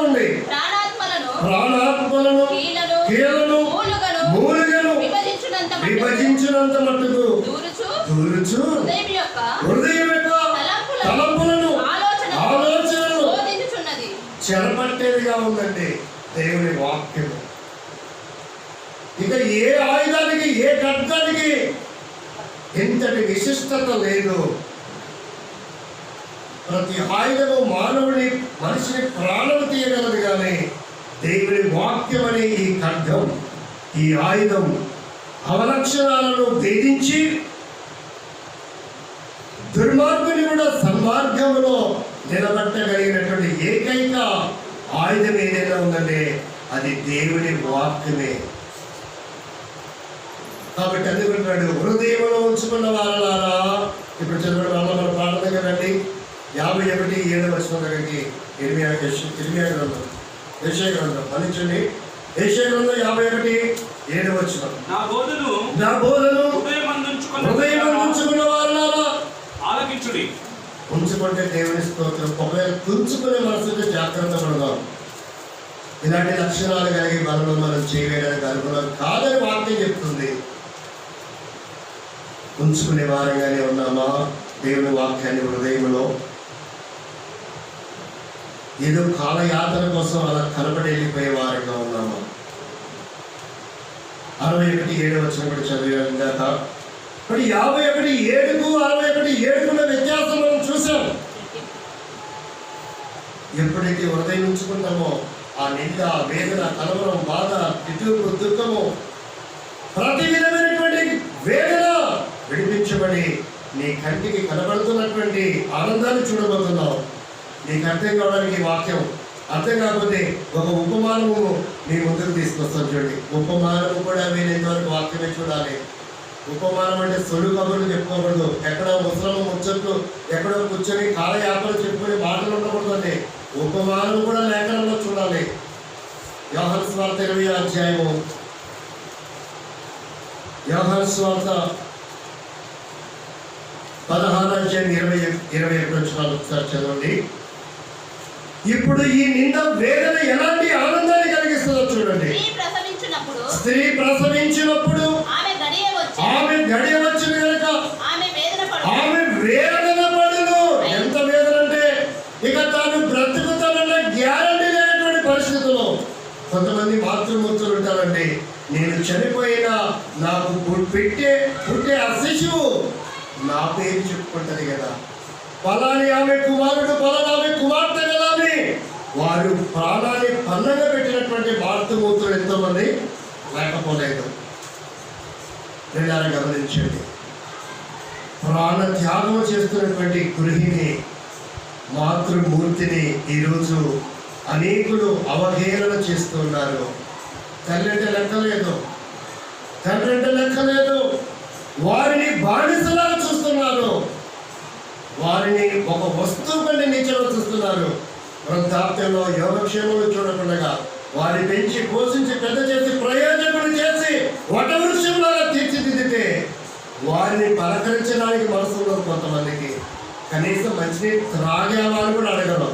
ఉండి ప్రాణాత్మలను కీలను మూలుగను విభజించినంత మట్టుకు దూరుచు హృదయం యొక్క తలంపులను ఆలోచనలు చెరపట్టేదిగా ఉందండి దేవుని వాక్యము. ఇక ఏ ఆయుధానికి, ఏ ఖడ్గానికి ఇంతటి విశిష్టత లేదు. ప్రతి ఆయుధము మనిషిని ప్రాణం తీయగలదు, కానీ దేవుని వాక్యం అనే ఈ ఖడ్గం, ఈ ఆయుధం అవలక్షణాలను భేదించి దుర్మార్గుని కూడా సన్మార్గంలో నిలబెట్టగలిగినటువంటి ఏకైక ఆయుధం ఏదైనా ఉందంటే అది దేవుని వాక్యమే. కాబట్టి అందుకుంటున్నాడు, హృదయంలో ఉంచుకున్న వారలారా. ఇప్పుడు చదవడం వల్ల మన ప్రార్థన కదండి. 51:7 దగ్గరికి ఇర్మియా గ్రంథం, యెషయా గ్రంథం మన్నించండి, యెషయా గ్రంథం 51:7 నా బోధను హృదయం ఉంచుకున్న వారలారా ఆలకించుడి. ఉంచుకుంటే దేవుని స్తోత్రం. ఒకవేళ తుంచుకునే మనసుతో జాగ్రత్త పడదాం. ఇలాంటి లక్షణాలు కలిగి మనలో మనం చేయడానికి అనుకున్నాం కాదని వాక్యం చెప్తుంది. ఉంచుకునే వారంగానే ఉన్నామా దేవుని వాక్యాన్ని హృదయంలో? ఏదో కాలయాత్ర కోసం అలా కనబడి వెళ్ళిపోయే వారంగా ఉన్నామా? 61:7 కూడా చదివాం కదా. మరి 51:7కు 61:7 వ్యత్యాసం మనం చూసాం. ఎప్పుడైతే హృదయం ఉంచుకుంటామో ఆ నింద, వేదన, కలవరం, బాధ, పితుకు, దుఃఖము, ప్రతి విధమైనటువంటి వేదన విడిపించబడి నీ కంటికి కనబడుతున్నటువంటి ఆనందాన్ని చూడబోతున్నావు. నీకు అర్థం కావడానికి వాక్యం అర్థం కాకపోతే ఒక ఉపమానము నీ ముందుకు తీసుకొస్తాను. చూడండి, ఉపమానము కూడా వీలైనంతవరకు వాక్యమే చూడాలి. ఉపమానం అంటే సొలు కబుర్లు చెప్పుకోకూడదు. ఎక్కడో ముసలము ముచ్చట్లు ఎక్కడో కూర్చొని కాలయాపలు చెప్పుకునే మాటలు ఉండకూడదండి. ఉపమానం కూడా లేఖనంలో చూడాలి. యోహాను సువార్త 20వ అధ్యాయము, యోహాను సువార్త 16వ అధ్యాయం 21 ఒకసారి చదవండి. ఇప్పుడు ఈ నింద, వేదన ఎలాంటి ఆనందాన్ని కలిగిస్తుందో చూడండి. స్త్రీ ప్రసవించినప్పుడు ఆమె గడియ వచ్చిన కనుక ఆమె వేదన పడును. ఎంత వేదన అంటే ఇక తాను బ్రతుకుతానన్న గ్యారంటీ లేనటువంటి పరిస్థితుల్లో కొంతమంది మాతృమూర్తులు ఉంటారండి. నేను చనిపోయినా నాకు పుట్టే ఆ శిశువు నా పేరు చెప్పుకుంటది కదా, పలాని ఆమె కుమారుడు, పలాని ఆమె కుమార్తె కదా అని వారు ప్రాణాన్ని పన్నంగా పెట్టినటువంటి మాతృమూర్తులు ఎంతోమంది లేకపోలేదు. గమనించండి, ప్రాణ త్యాగం చేస్తున్నటువంటి గృహిణి, మాతృమూర్తిని ఈరోజు అనేకులు అవహేళన చేస్తున్నారు. తల్లి అంటే లెక్కలేదు, తండ్రి అంటే లెక్కలేదు. వారిని బానిసలా చూస్తున్నారు. వారిని ఒక వస్తువు కంటే నీచగా చూస్తున్నారు. వృద్ధాప్యంలో యోగక్షేమలు చూడకుండా వారిని పెంచి పోషించి పెద్ద చేసి ప్రయోజకులు చేసి వటవృక్షంలాగా తీర్చిదిద్దితే వారిని పలకరించడానికి మనసు ఉండదు కొంతమందికి. కనీసం మంచినీరు త్రాగేవాళ్ళు కూడా అడగరు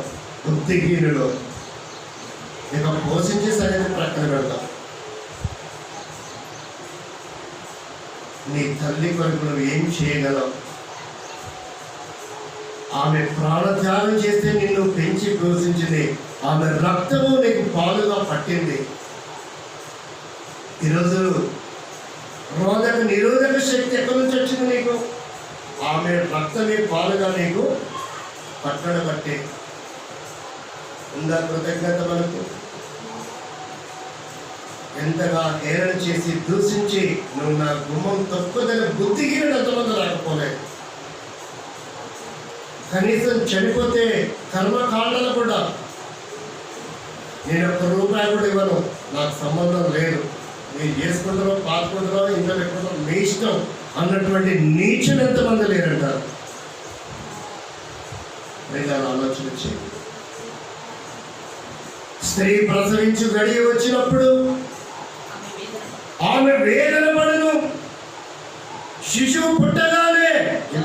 బుద్ధిహీనులు. ఇక పోషించే సంగతి ప్రక్కన పెడతాం. నీ తల్లి కొరకు నువ్వు ఏం చేయగలవు? ఆమె ప్రాణత్యాగం చేస్తే నిన్ను పెంచి పోషించింది. ఆమె రక్తము నీకు పాలుగా పట్టింది. ఈరోజు నిరోధక శక్తి ఎక్కడి నుంచి వచ్చింది నీకు? ఆమె రక్తమే పాలుగా నీకు పట్టడబట్టే. ఉందా కృతజ్ఞత మనకు? ఎంతగా హేళన చేసి దూషించి నువ్వు నా గుమ్మం తొక్కుదని బుద్ధిహీనుడు ఎంతమంది రాకపోలేదు. కనీసం చనిపోతే కర్మకాండలు కూడా నేను ₹1 కూడా ఇవ్వను, నాకు సంబంధం లేదు, మీరు చేసుకుంటారో పాతుకుంటారో ఇంట్లో పెట్టుకుంటారో మీ ఇష్టం అన్నటువంటి నీచులు ఎంతమంది లేరంటారు. ఆలోచన చేయండి. స్త్రీ ప్రసవించు గడియ వచ్చినప్పుడు ఆమె వేదన పడను. శిశువు పుట్టగానే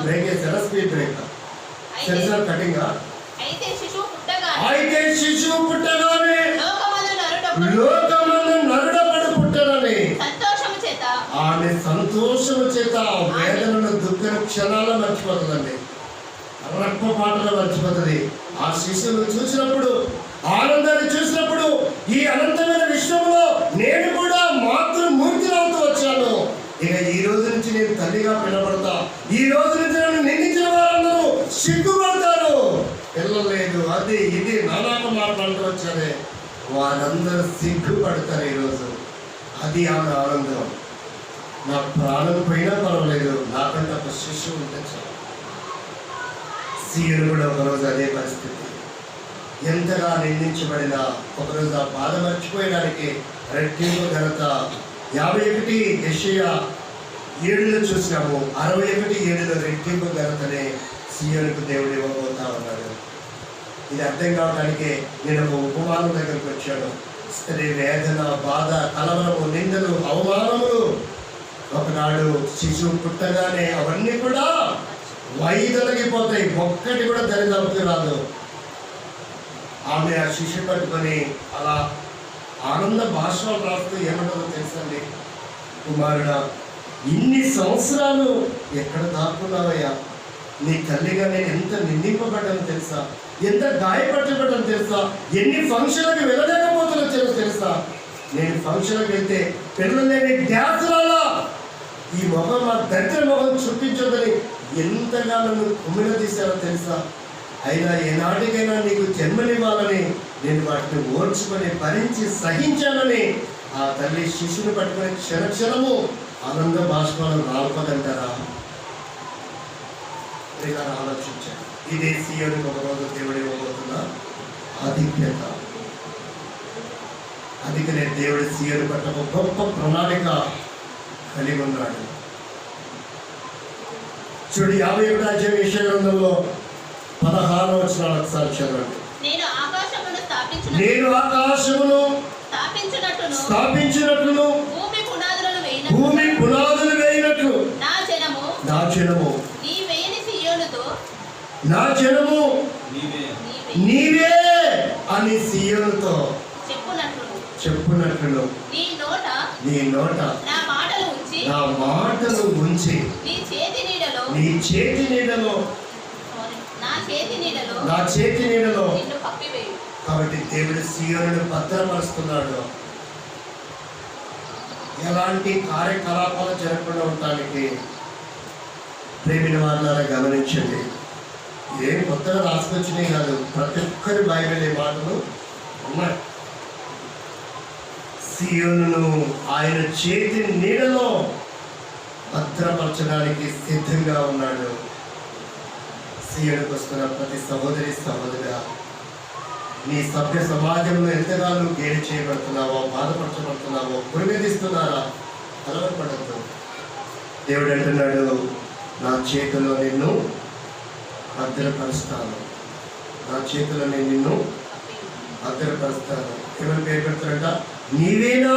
బ్రేక్ చేశారా? Speed break sensor cutting. అయితే శిశువు పుట్టగానే లోకమందు నరుడబడు పుట్టనని ఆమె సంతోషము చేత వేదనను దుఃఖం క్షణాల్లో మర్చిపోతుందండి. రప్ప పాటలు మర్చిపోతుంది. ఆ శిశువును చూసినప్పుడు, ఆనందాన్ని చూసినప్పుడు, ఈ అనంతమైన విశ్వంలో నేను కూడా మాతృమూర్తిని అవుతూ వచ్చాను. ఇక ఈ రోజు నుంచి నేను తల్లిగా పిలబడతా. ఈ రోజు నుంచి నన్ను నిందించిన వారందరూ సిగ్గుపడతారు. పిల్లలు లేదు, అది ఇది నానాక మాట్లాడుతూ వచ్చారే, వారందరూ సిగ్గుపడతారు ఈరోజు. అది ఆమె ఆనందం. నా ప్రాణం పోయినా పర్వాలేదు, నాకంటే ఒక శిశువు ఉంటే చాలు. సీయను కూడా ఒకరోజు అదే పరిస్థితి. ఎంతగా నిందించబడినా ఒకరోజు ఆ బాధ మర్చిపోయడానికి రెట్టింపు ఘనత. 51 యెషయా 7లో చూసినాము. 61:7 రెట్టింపు ఘనతనే సీయోనుకు దేవుడు ఇవ్వబోతా ఉన్నాడు. ఇది అర్థం కావడానికి నేను ఒక ఉపమానం దగ్గరికి వచ్చాను. స్త్రీ వేదన, బాధ, కలవరము, నిందలు, అవమానములు. ఒకనాడు శిశువు పుట్టగానే అవన్నీ కూడా వైదొలగిపోతాయి. ఒక్కటి కూడా దరిదాపుకి రాదు. ఆమె ఆ శిశువు పట్టుకొని అలా ఆనంద భాషలు రాస్తూ ఏమంటుందో తెలుసండి, కుమారుడా, ఇన్ని సంవత్సరాలు ఎక్కడ దాక్కున్నావయ్యా? నీ తల్లిగా నేను ఎంత నిందింపబడ్డాను తెలుసా, ఎంత గాయపరచబడ్డాను తెలుసా, ఎన్ని ఫంక్షన్లకు వెళ్ళలేకపోతున్నా తెలుసా. నేను ఫంక్షన్కి వెళ్తే పిల్లలు లేని డ్యాన్సులలో ఈ మొహం, ఆ దగ్గర మొహం చూపించొద్దని ఎంతగా నన్ను కుమ్మిన తీశారో తెలుసా. అయినా ఏనాటికైనా నీకు జన్మనివ్వాలని నేను వాటిని ఓర్చుకొని భరించి సహించాలని ఆ తల్లి శిశువుని పట్టుకొని క్షణక్షణము ఆనంద బాష్పాలను రాల్పదంటారా? ఆలోచించాను. ఇదే సీయోనుకు ఒకరోజు దేవుడు ఇవ్వబోతున్న ఆధిక్యత. అందుకనే దేవుడు సీయోను పట్ల ఒక గొప్ప ప్రణాళిక కలిగి ఉన్నాడు. చూడు, 51వ అధ్యాయం యెషయా గ్రంథంలో 16వ వచనాలు ఒకసారి చదవండి. నేను ఆకాశమును స్థాపించినట్లును భూమి పునాదులు వేయినట్లు నా జనము నీవే అని సీయోనుతో చెప్పునట్లు నీ నోట నా మాటలు ఉంచి నీ చేతి నీడలో నా చేతి నీడలో. కాబట్టి దేవుడు సీయోనును భద్రపరుస్తున్నాడు. ఎలాంటి కార్యకలాపాలు జరగకుండా ఉండటానికి. ప్రేమిన వారులారా గమనించండి, ఏం కొత్తగా రాసుకొచ్చినాయి కాదు, ప్రతి ఒక్కరి బైబిల్ మాటలు ఉన్నాయి. సీయోనును ఆయన చేతి నీడలో భద్రపరచడానికి సిద్ధంగా ఉన్నాడు. సీయోనుకు వస్తున్న ప్రతి సహోదరి సహోదరుడా, నీ సభ్య సమాజంలో ఎంతగానో గేలి చేయబడుతున్నావో, బాధపరచబడుతున్నావో, పురిగెదిస్తున్నారా? కలవరపడద్దు. దేవుడు అంటున్నాడు, నా చేతిలో నిన్ను భద్రపరుస్తాను, నా చేతిలో నేను నిన్ను భద్రపరుస్తాను. ఎవరు పేరు పెడతారంట? నీవేనా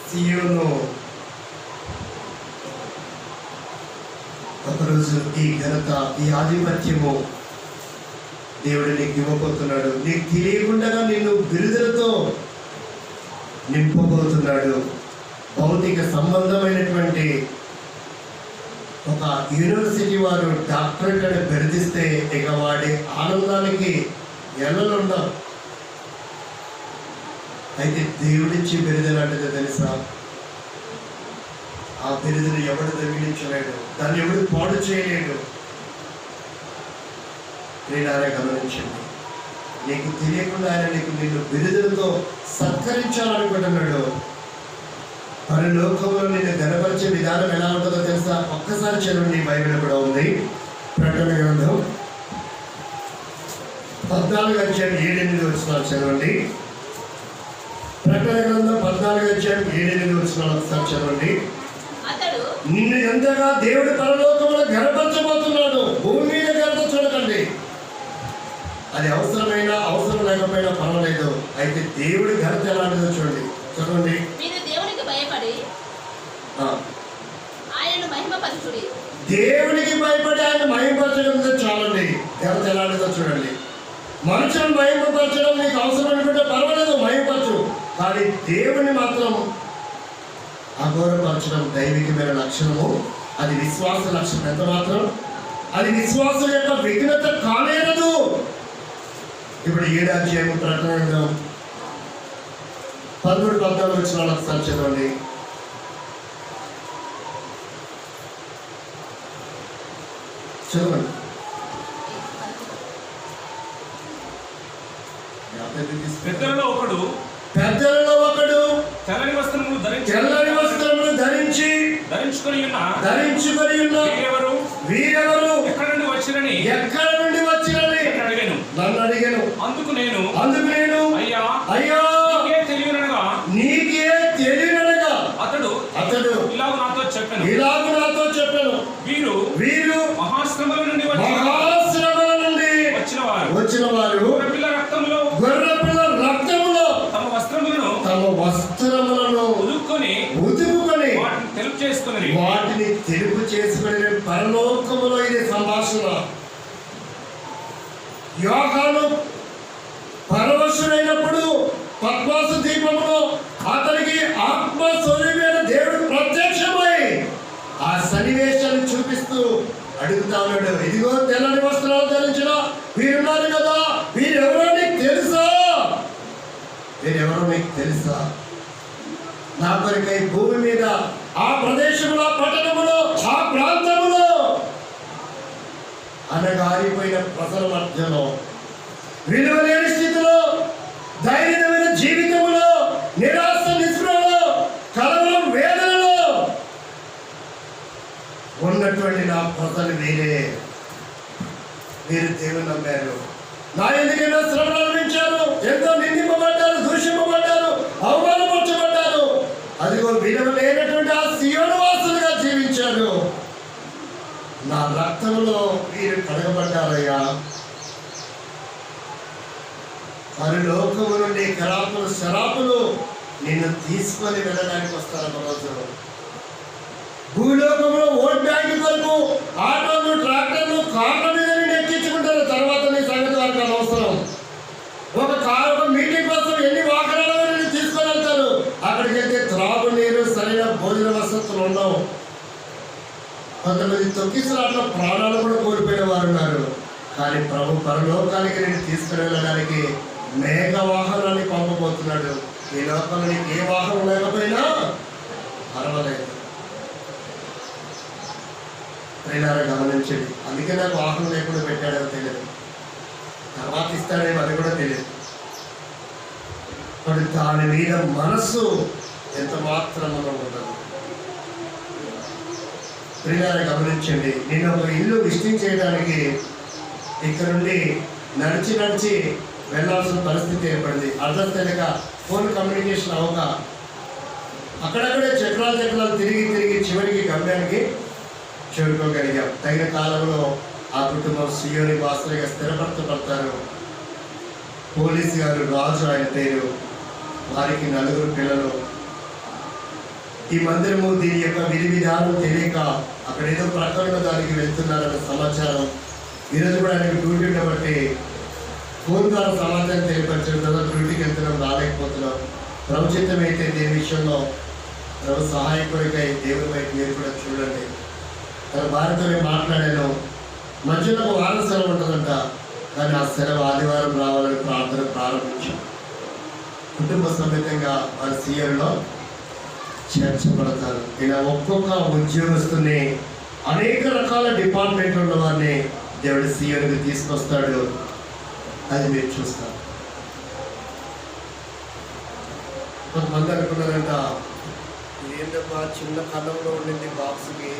సీయోను. ఒకరోజు ఈ ఘనత, ఈ ఆధిపత్యము దేవుడు నీకు ఇవ్వబోతున్నాడు. నీకు తెలియకుండా నిన్ను బిరుదులతో నింపబోతున్నాడు. భౌతిక సంబంధమైనటువంటి ఒక యూనివర్సిటీ వారు డాక్టరేట్ అని బిరుదిస్తే ఇక వాడి ఆనందానికి ఎల్లలుండవు. అయితే దేవుడిచ్చి బిరుదు లాంటిది తెలుసా? ఆ బిరుదును ఎవడు దొంగిలించలేడు, దాన్ని ఎవడు పాడు చేయలేడు. ప్రియులారా గమనించండి, నీకు తెలియకుండా ఆయన నిన్ను బిరుదులతో సత్కరించాలనుకుంటున్నాడు. పరలోకంలో నిన్ను గణపరిచే విధానం ఎలా ఉంటుందో తెలుసా? ఒక్కసారి చదవండి, బైబిల్ కూడా ఉంది. ప్రకటన గ్రంథం 14:7-8 చదవండి. ప్రకటన గ్రంథం 14:7-8 ఒకసారి చదవండి. అతడు నిన్ను ఎంతగా దేవుడు పరలోకంలో గణపరచబోతున్నాడు. భూమి మీద గణప చూడకండి, అది అవసరమైన అవసరం లేకపోయినా పర్వాలేదు. అయితే దేవుడి ఘనత ఎలాంటిదో చూడండి, చదవండి. మీరు దేవునికి భయపడి ఆయనను మహిమపరచుడి. దేవునికి భయపడి ఆయన మహిమపరచడం చాలండి. ఘనత ఎలాంటిదో చూడండి. మనుషులను మహిమపరచడం నీకు అవసరం అనుకుంటే పర్వాలేదు, మహిమపరచు. కానీ దేవుని మాత్రం అఘోరపరచడం దైవికమైన లక్షణము. అది విశ్వాస లక్షణం. ఎంత మాత్రం అది విశ్వాసం యొక్క విఘ్నత కానేరదు. ఇప్పుడు 7వ అధ్యాయం ప్రకటన గ్రంథం 13-14 ఒకసారి చదవండి. చదవండి. పెద్దలలో ఒకడు తెల్లని వస్త్రములు ధరించుకొని ఉన్న వీరెవరు ఎక్కడ నుండి వచ్చిరని నన్ను అడిగాను. అందుకు నేను అయ్యా నీకే తెలియననగా అతడు ఇలాగ నాతో చెప్పాను. వీరు మహాశ్రమల నుండి వచ్చిన వారు గొర్రెపిల్ల రక్తములో తమ వస్త్రములను ఉతుక్కొని వాటిని తెలుపు చేసుకుని పరలోకములో ఇది సంభాషణ. యోహాను పరవశుడైనప్పుడు పద్మాసు దీపములో అతనికి ఆత్మ స్వరూపమైన దేవుడు ప్రత్యక్షమై ఆ సన్నివేశాన్ని చూపిస్తూ అడుగుతా ఉన్నాడు, ఇదిగో తెల్లని వస్త్రాలు ధరించిన వీరున్నారు కదా, వీరెవరో నీకు తెలుసా? నా కొరకై భూమి మీద ఆ ప్రదేశంలో, పట్టణములో, ఆ ప్రాంతములో అనగారిపోయిన ప్రజల మధ్యలో, విలువలేని స్థితిలో, ధైర్యమైన జీవితంలో, నిరాశ నిస్పృహలో, కలవరం వేదనలో ఉన్నటువంటి నా ప్రజలు వీరు దేవుని నమ్మారు. నా ఎందుకైనా శ్రమలు అనుభవించారు, ఎంతో నిందింపబడ్డారు, దూషింపబడ్డారు, అవమానపరచబడ్డారు. అదిగో విలువలేనటువంటి ఆ సియోను వాసులుగా జీవించారు. నా రక్తంలో వీరు కడగబడ్డారయ్యా. పరలోకము నుండి శరాపులు నిన్ను తీసుకొని వెళ్ళడానికి వస్తారు ఒకరోజు. భూలోకంలో ఓట్ బ్యాంక్ వరకు ఆటోలు, ట్రాక్టర్లు, కార్ల మీద ఎక్కించుకుంటారు. తర్వాత నీ సంగతి వాళ్ళకి అవసరం. ఒక మీటింగ్ కోసం ఎన్ని వాహనాలు తీసుకొని వెళ్తారు. అక్కడికి వెళ్తే త్రాగునీరు, సరైన భోజన వసతులు ఉండవు. కొంతమంది తొక్కిసలాట్లో ప్రాణాలు కూడా కోల్పోయిన వారు ఉన్నారు. కానీ ప్రభు పరలోకానికి నేను తీసుకుని వెళ్ళడానికి మేఘ వాహనాన్ని పంపబోతున్నాడు. ఈ లోకంలో నీకు ఏ వాహనం లేకపోయినా పర్వాలేదు. ప్రియులారా గమనించండి. అందుకే నాకు వాహనం లేకుండా పెట్టాడో తెలియదు, తర్వాత ఇస్తాడేమో అది కూడా తెలియదు. మరి దాని మీద మనస్సు ఎంత మాత్రముగా ఉండదు. ప్రియులారా గమనించండి. నేను ఒక ఇల్లు విజిటింగ్ చేయడానికి ఇక్కడ నుండి నడిచి వెళ్ళాల్సిన పరిస్థితి ఏర్పడింది. అడ్రస్ తెలియక, ఫోన్ కమ్యూనికేషన్ అవ్వక అక్కడక్కడే చక్రాలు తిరిగి చివరికి గమ్యానికి చేరుకోగలిగాం. తగిన కాలంలో ఆ కుటుంబం సియోని వాసులుగా స్థిరపరచబడతారు. పోలీసు గారు రాజు ఆయన పేరు. వారికి 4 పిల్లలు. ఈ మందిరము దీని యొక్క విధి విధానం తెలియక అక్కడ ఏదో ప్రకటన దానికి వెళ్తున్నారన్న సమాచారం. ఈరోజు కూడా ఆయనకు డ్యూటీ ఉండబట్టి ఫోన్ ద్వారా సమాచారం తెలియపరచడం కదా, డ్యూటీకి వెళ్తున్నాం, రాలేకపోతున్నాం. ప్రభుత్వం అయితే దీని విషయంలో ప్రభు సహాయకుడికై దేవుని వైపు మీరు కూడా చూడండి. తన భార్యతో మాట్లాడాను. మధ్యలో ఒక వారం సెలవు ఉంటుందంట, కానీ ఆ సెలవు ఆదివారం రావాలని ప్రార్థన ప్రారంభించాం. కుటుంబ సమేతంగా వారి సీఎంలో చేర్చబడతారు. ఇలా ఒక్కొక్క ఉద్యోగస్తుని అనేక రకాల డిపార్ట్మెంట్లు ఉన్న వారిని దేవుడు సీఎంకి తీసుకొస్తాడు. అది మీరు చూస్తారు. కొంతమంది అనుకున్నారంట, ఏంటమ్మా చిన్న కన్నంలో ఉండింది బాక్స్కి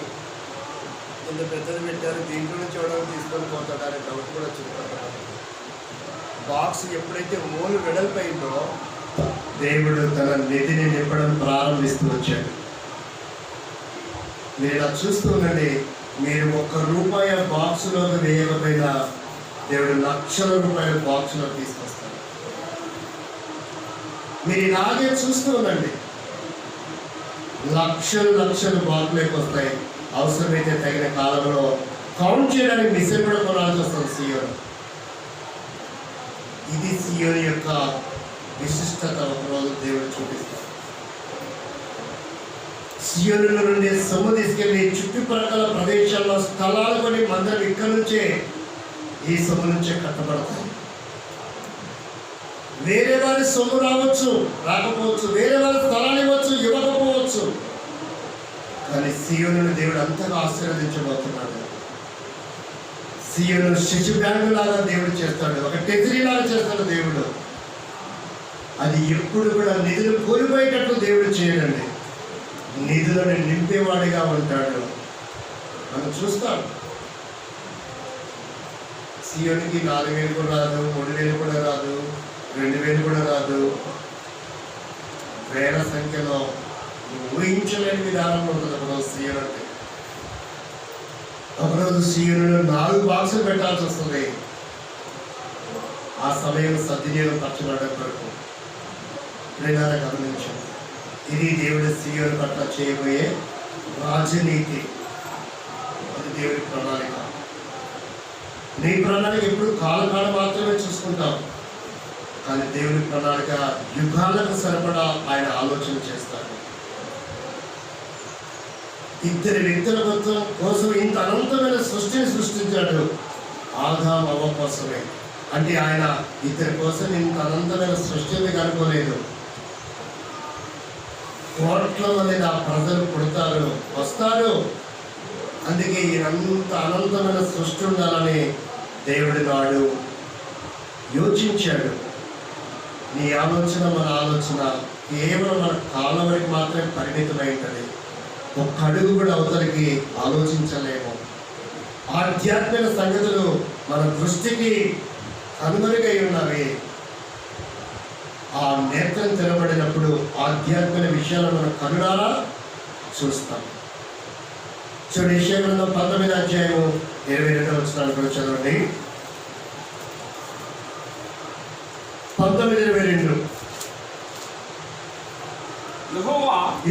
ఇంత పెద్దది పెట్టారు, దీంట్లో నుంచి చూడడానికి తీసుకొని పోతాడు అనే డౌట్ కూడా వచ్చింది. బాక్స్ ఎప్పుడైతే ఓలు వెడల్పోయిందో దేవుడు తన నిధిని నింపడం ప్రారంభిస్తూ వచ్చాడు. మీరు ఇలా చూస్తూ ఉండండి, మీరు ₹1 బాక్సులోకి వేయకపోయినా దేవుడు లక్షల రూపాయల బాక్సులో తీసుకొస్తాడు. మీరు ఇలాగే చూస్తూ ఉండండి, లక్షలు బాక్సులోకి వస్తాయి. అవసరమైతే తగిన కాలంలో కౌంట్ చేయడానికి మిషన్ కూడా కొనాల్సి వస్తుంది సియోను. ఇది సియోను యొక్క విశిష్టత ఒకరోజు దేవుడు చూపిస్తాడు. సియోనులో నుండి సొమ్ము తీసుకెళ్లి చుట్టుప్రక్కల ప్రదేశాల్లో స్థలాలు కొని మందిరం ఇక్కడి నుంచే ఈ సొమ్ము నుంచే కట్టబడతాయి. వేరే వారి సొమ్ము రావచ్చు, రాకపోవచ్చు, వేరే వారి స్థలాలు ఇవ్వచ్చు, ఇవ్వకపోవచ్చు. కానీ సియోనును దేవుడు అంతగా ఆశీర్వదించబోతున్నాడు. సియోను శిశు బ్యాంకు లాగా దేవుడు చేస్తాడు, ఒక టెజరీ లాగా చేస్తాడు దేవుడు. అది ఎప్పుడు కూడా నిధులు కోల్పోయేటట్లు దేవుడు చేయడండి, నిధులను నింపేవాడిగా ఉంటాడు. మనం చూస్తాం, సియోనికి 4,000 కూడా రాదు, 3,000 కూడా రాదు, 2,000 కూడా రాదు. వేల సంఖ్యలో ఊహించలేని విధానంలో ఉంటుంది ఒకరోజు సియోను అంటే. ఒకరోజు సియోనులో 4 బాక్సులు పెట్టాల్సి వస్తుంది. ఆ సమయం సద్వినియోగం పరచబడడం కొరకు ప్రేరణ గమనించండి. ఇది దేవుడి సియోను పట్ల చేయబోయే రాజనీతి, అది దేవుడి ప్రణాళిక. నీ ప్రణాళిక ఎప్పుడు కాలం మాత్రమే చూసుకుంటాం, కానీ దేవుడి ప్రణాళిక యుగాలకు సరిపడా ఆయన ఆలోచన చేస్తాడు. 2 వ్యక్తుల కోసం ఇంత అనంతమైన సృష్టిని సృష్టించాడు, ఆదాము అవ్వ కోసమే. అంటే ఆయన 2 కోసం ఇంత అనంతమైన సృష్టిని కనుకోలేదు. కోట్ల మంది నా ప్రజలు పుడతారు, వస్తారు, అందుకే ఈయనంత అనంతమైన సృష్టి ఉండాలని దేవుడి నాడు యోచించాడు. నీ ఆలోచన మన ఆలోచన కేవలం మన కాలం వరకు మాత్రమే పరిమితమై ఉంటుంది. ఒక్క అడుగు కూడా అవతలికి ఆలోచించలేము. ఆధ్యాత్మిక సంగతులు మన దృష్టికి కనుమరుగై ఉన్నవి. ఆ నేత్రం తెరబడినప్పుడు ఆధ్యాత్మిక విషయాలను మనం కనులారా చూస్తాం. చూడండి, యెషయా గ్రంథం 19వ అధ్యాయం 22వ వచనాన్ని కూడా చదవండి. 19:22.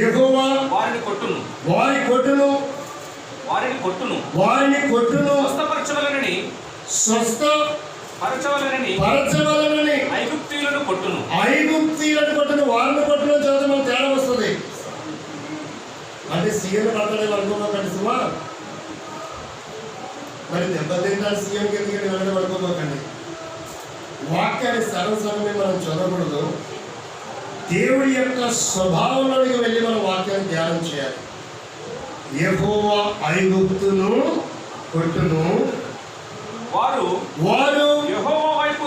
యెహోవా వారిని కొట్టును స్వస్థపరచవలనని ఐగుప్తీయులను కొట్టును. వారిని కొట్టును చదివితే మనకు తేడా వస్తుంది. అంటే సీఎం పడతాడే అనుకోకండి సుమా, మరి దెబ్బతింటాడు సీఎంకి ఎందుకంటే వెళ్ళడం అనుకోకండి. వాక్యాన్ని సగమే మనం చదవకూడదు. దేవుడి యొక్క స్వభావంలోకి వెళ్ళి మనం వాక్యాన్ని ధ్యానం చేయాలి. యెహోవా ఐగుప్తును కొట్టును, వారు యెహోవా వైపు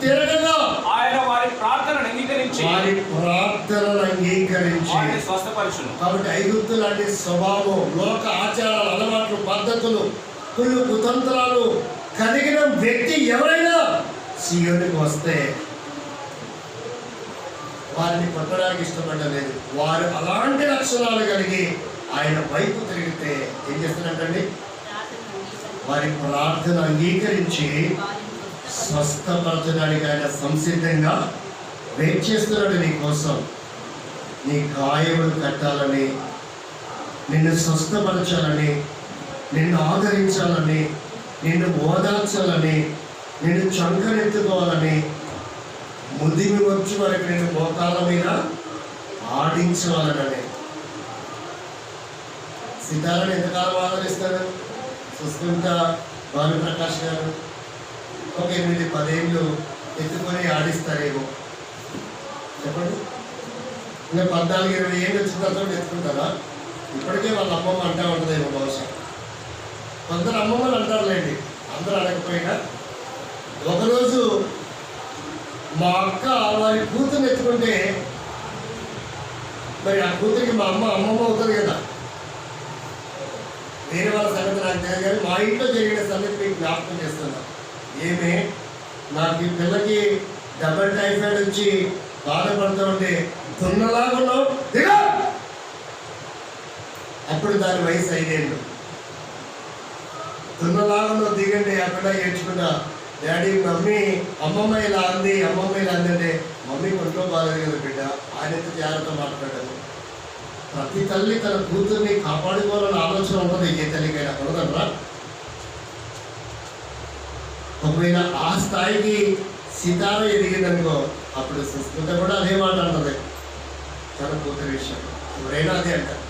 తిరగగా ఆయన వారి ప్రార్థనను అంగీకరించి స్వస్థపరచును. కాబట్టి ఐగుప్తు లాంటి స్వభావం, లోక ఆచారాలు, అలవాట్లు, పద్ధతులు, కుళ్ళు కుతంత్రాలు కలిగిన వ్యక్తి ఎవరైనా సియోనుకు వస్తే వారిని కొట్టడానికి ఇష్టపడలేదు. వారు అలాంటి లక్షణాలు కలిగి ఆయన వైపు తిరిగితే ఏం చేస్తున్నట్టండి, వారి ప్రార్థన అంగీకరించి స్వస్థపరచడానికి ఆయన సంసిద్ధంగా వెయిట్ చేస్తున్నాడు. నీ కోసం, నీ గాయములు కట్టాలని, నిన్ను స్వస్థపరచాలని, నిన్ను ఆదరించాలని, నిన్ను ఓదార్చాలని, నిన్ను చంకనెత్తుకోవాలని, ముదిమి వచ్చి వరకు నేను మోకాళ్ళ మీద ఆడించాలనని. సితారాన్ని ఎంతకాలం ఆదరిస్తాడు? సుస్మిత భానుప్రకాష్ గారు ఒక 8-10 ఏళ్ళు ఎత్తుకొని ఆడిస్తారేమో చెప్పండి. ఇంకా 14-20 ఏళ్ళు వచ్చిన తర్వాత ఎత్తుకుంటారా? ఇప్పటికే వాళ్ళ అమ్మమ్మ అంటా ఉంటుందేమో బహుశా. కొందరు అమ్మమ్మలు అంటారులేండి, అందరూ అడగకపోయినా. ఒకరోజు మా అక్క వారి కూతురు ఎత్తుకుంటే మరి ఆ కూతురికి మా అమ్మమ్మ అవుతుంది కదా. వేరే వాళ్ళ సంగతి నాకు తెలియదు కానీ మా ఇంట్లో జరిగిన సంగతి మీకు జ్ఞాపకం చేస్తున్నా. ఏమే నాకు ఈ పిల్లకి డబల్ టైఫాయిడ్ వచ్చి బాధపడుతూ ఉంటే దున్నలాగా ఉన్నావు దిగా. అప్పుడు దాని వయసు 5 ఏళ్ళు. దున్నలాగా ఉన్నావు దిగండి. ఆ పిల్ల ఏడ్చుకుంటా, డాడీ మమ్మీ అమ్మమ్మ ఇలా అంది అంటే మమ్మీ ఒంట్లో బాధలేదు కదా బిడ్డ, ఆయనతో జాగ్రత్త మాట్లాడాను. ప్రతి తల్లి తన కూతుర్ని కాపాడుకోవాలని ఆలోచన ఉంటుంది ఏ తల్లికైనా, ఉండదన్నరా. ఒకవేళ ఆ స్థాయికి సితార ఎదిగిందనుకో అప్పుడు సుస్మిత కూడా అదే మాట అంటది తన కూతురి విషయం, ఎవరైనా అదే అంటారు.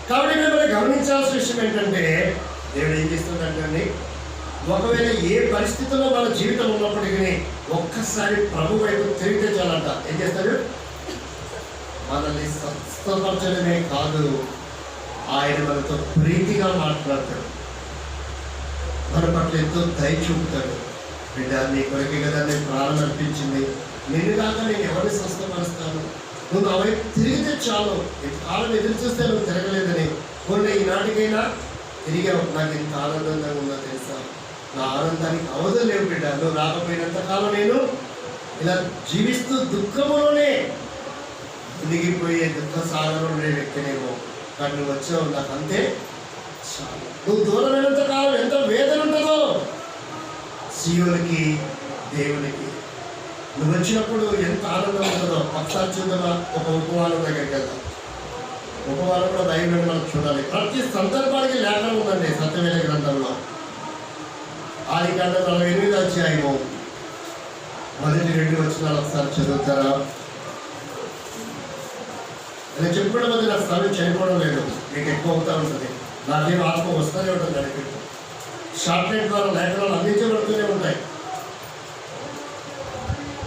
కాబట్టి మనం గమనించాల్సిన విషయం ఏంటంటే దేవుడు ఏం చేస్తుందంటే ఒకవేళ ఏ పరిస్థితుల్లో మన జీవితం ఉన్నప్పటికీ ఒక్కసారి ప్రభు వైపు తిరిగితే చాలంట. ఏం చేస్తాడు? మనల్ని స్వస్థపరచడమే కాదు, ఆయన మనతో ప్రీతిగా మాట్లాడతాడు, మన పట్ల ఎంతో దయ చూపుతాడు. బిడ్డ నీ కొరకే కదా నేను ప్రాణం అర్పించింది, నిన్ను కాక నేను ఎవరిని స్వస్థపరుస్తాను, నువ్వు నా వైపు తిరిగితే చాలు. కాలం ఎదురు చూస్తే నువ్వు తిరగలేదని కొన్ని ఈనాటికైనా తిరిగావు. నాకు ఎంత ఆనందంగా ఉందో తెలుసా, నా ఆనందానికి అవధులు లేవు బిడ్డ. నువ్వు రాకపోయినంత కాలం నేను ఇలా జీవిస్తూ దుఃఖములోనే మునిగిపోయే దుఃఖ సాగరంలో వ్యక్తినేమో, కానీ నువ్వు వచ్చావు నాకు అంతే చాలు. నువ్వు దూరమైనంత కాలం ఎంత వేదన ఉంటుందో సీయోనికి దేవునికి. నువ్వు వచ్చినప్పుడు ఎంత ఆనందం ఉంటుందో ఒకసారి చూద్దామా. ఒక ఉపవాసం దగ్గరికి వెళ్దాం. ఉపవాసం కూడా బైబిల్ మనం చూడాలి. ప్రతి సందర్భానికి లేఖనం ఉందండి సత్యవేద గ్రంథంలో. ఆదికాండం 48వ అధ్యాయము 1-2 వచనాలు ఒకసారి చదువుతారా? నేను చెప్పుకోవడం వల్ల నాకు సమయం చనిపోవడం లేదు, మీకు ఎక్కువ అవుతూ ఉంటుంది. నాకేం ఆత్మ వస్తూనే ఉంటుంది. దానికి షార్ట్ లైన్ ద్వారా లేఖనాలు అందించబడుతూనే ఉంటాయి.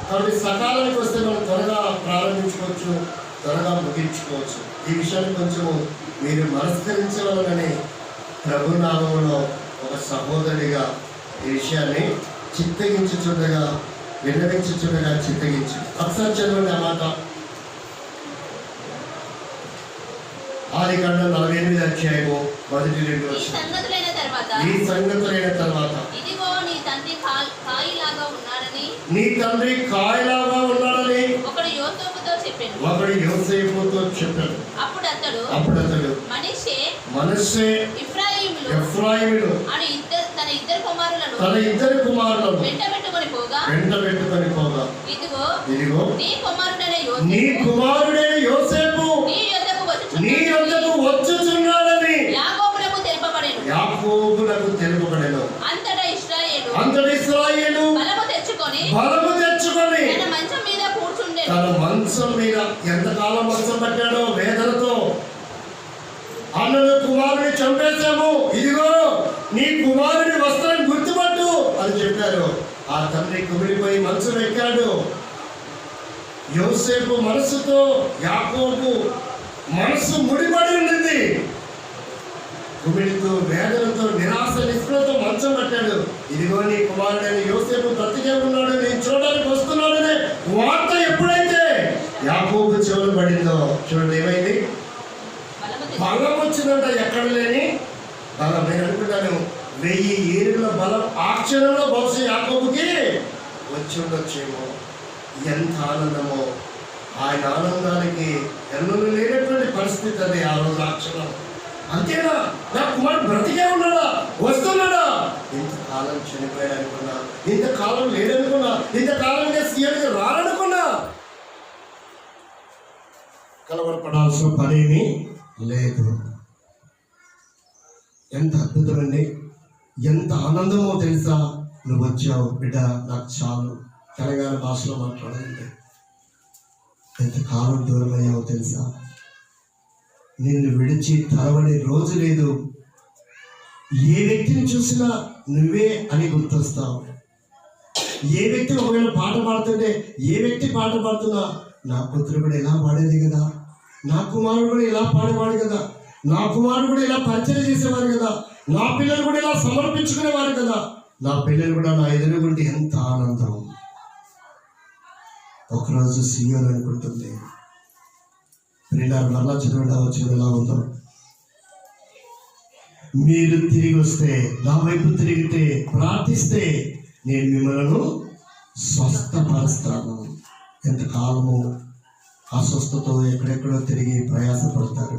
కాబట్టి సకాలానికి వస్తే మనం త్వరగా ప్రారంభించుకోవచ్చు, త్వరగా ముగించుకోవచ్చు. ఈ విషయాన్ని కొంచెం మీరు మనస్కరించవాలని ప్రభునామంలో ఒక సహోదరుడిగా ఈ విషయాన్ని చిత్తగించుచుండగా విన్నవించుచుండగా చిత్తగించు. ఒకసారి చదవండి ఆ మాట. ఆదికాండం 48వ అధ్యాయము 1-2 వచనాలు. ఈ సంగతులైన తర్వాత ఇదిగో నీ తండ్రి కాయిలాగా ఉన్నాడని ఒకడు యోసేపుతో చెప్పాడు. అప్పుడు అతడు మనష్షే ఎఫ్రాయిములు అని తన ఇద్దరు కుమారులను వెంటబెట్టుకొని పోగా ఇదిగో నీ కుమారుడైన యోసేపు నీ యొద్దకు వచ్చుచున్నాడని యాకోబునకు తెలుపబడెను. అంతటా ఇశ్రాయేలు బలము తెచ్చుకొని తన మంచం మీద ఎంతకాలం మంచం పట్టాడో వేదనతో, అన్నను కుమారుని చంపేశాము, ఇదిగో నీ కుమారుని వస్త్రాన్ని గుర్తుపట్టు అని చెప్పారు. ఆ తండ్రి కుమిలిపోయి మంచం ఎక్కాడు. యోసేపు మనసుతో యాకోబు మనసు ముడిపడి ఉండింది. కుమిలితో వేదనతో నిరాశ నిస్పృహతో మంచం పట్టాడు. ఇదిగో నీ కుమారుడైన యోసేపు బ్రతికే ఉన్నాడు, నేను చూడడానికి వస్తున్నాడనే వార్త ఎప్పుడైతే యాకోబు చెవులు పడిందో చూడండి ఏమైంది? బలం వచ్చిందంట, ఎక్కడ లేని బలం. నేను అనుకుంటాను 1000 ఏనుగుల బలం ఆ క్షణంలో బహుశా యాకోబుకి వచ్చి ఉండొచ్చేమో. ఎంత ఆనందమో! ఆయన ఆనందానికి ఎన్నడూ లేనటువంటి పరిస్థితి అది ఆ రోజు ఆ క్షణం. అంతేనా, నా కుమారుడు బ్రతికే ఉన్నాడా, వస్తున్నాడా? ఇంతకాలం చనిపోయాడు అనుకున్నా, ఇంతకాలం లేడనుకున్నా, ఇంతకాలం సీఎంగా రాడనుకున్నా, కలవరపడాల్సిన పనేమీ లేదు. ఎంత అద్భుతమండి, ఎంత ఆనందమో తెలుసా. నువ్వు వచ్చావు బిడ్డ, నాకు చాలు. తెలంగాణ భాషలో మాట్లాడాలంటే ఎంతకాలం దూరం అయ్యావో తెలుసా. నిన్ను విడిచి తరవని రోజు లేదు. ఏ వ్యక్తిని చూసినా నువ్వే అని గుర్తొస్తావు. ఏ వ్యక్తి ఒకవేళ పాట పాడుతుంటే, ఏ వ్యక్తి పాట పాడుతున్నా నా పుత్రుడు కూడా ఇలా పాడేది కదా, నా కుమారుడు కూడా ఇలా పాడేవాడు కదా, నా కుమారుడు కూడా ఇలా పరిచయం చేసేవారు కదా, నా పిల్లలు కూడా ఇలా సమర్పించుకునేవారు కదా, నా పిల్లలు కూడా నా ఎదురుగుంటే ఎంత ఆనందం. ఒకరోజు సీయోను అనుకుంటుంది, ప్రియులారా, మరలా చదవడం వచ్చిన ఎలా ఉందో, మీరు తిరిగి వస్తే, నా వైపు తిరిగితే, ప్రార్థిస్తే నేను మిమ్మల్ని స్వస్థపరుస్తాను. ఎంతకాలము అస్వస్థతో ఎక్కడెక్కడో తిరిగి ప్రయాసపడతారు.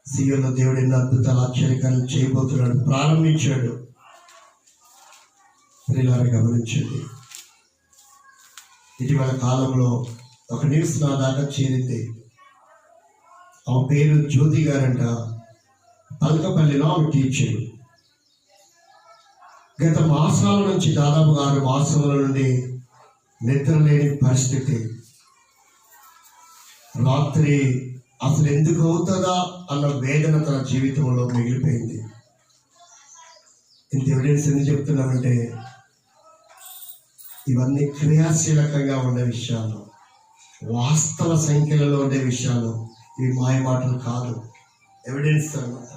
సీయోను దేవుడు ఎన్నో అద్భుతాలు ఆశ్చర్యకాలు చేయబోతున్నాడు, ప్రారంభించాడు. ప్రియులారా, గమనించండి. ఇటీవల కాలంలో ఒక న్యూస్ నా దాకా చేరింది. ఆ పేరు జ్యోతి గారంట. పలకపల్లిలో ఆమె టీచర్. గత మాసాల నుంచి దాదాపు 6 మాసముల నుండి నిద్ర లేని పరిస్థితి. రాత్రి అసలు ఎందుకు అవుతుందా అన్న వేదన తన జీవితంలో మిగిలిపోయింది. ఇంత ఎవిడెన్స్ ఎందుకు చెప్తున్నామంటే, ఇవన్నీ క్రియాశీలకంగా ఉండే విషయాలు, వాస్తవ సంఖ్యలలో ఉండే విషయాలు. ఇవి మాయ మాటలు కాదు, ఎవిడెన్స్ అన్నమాట.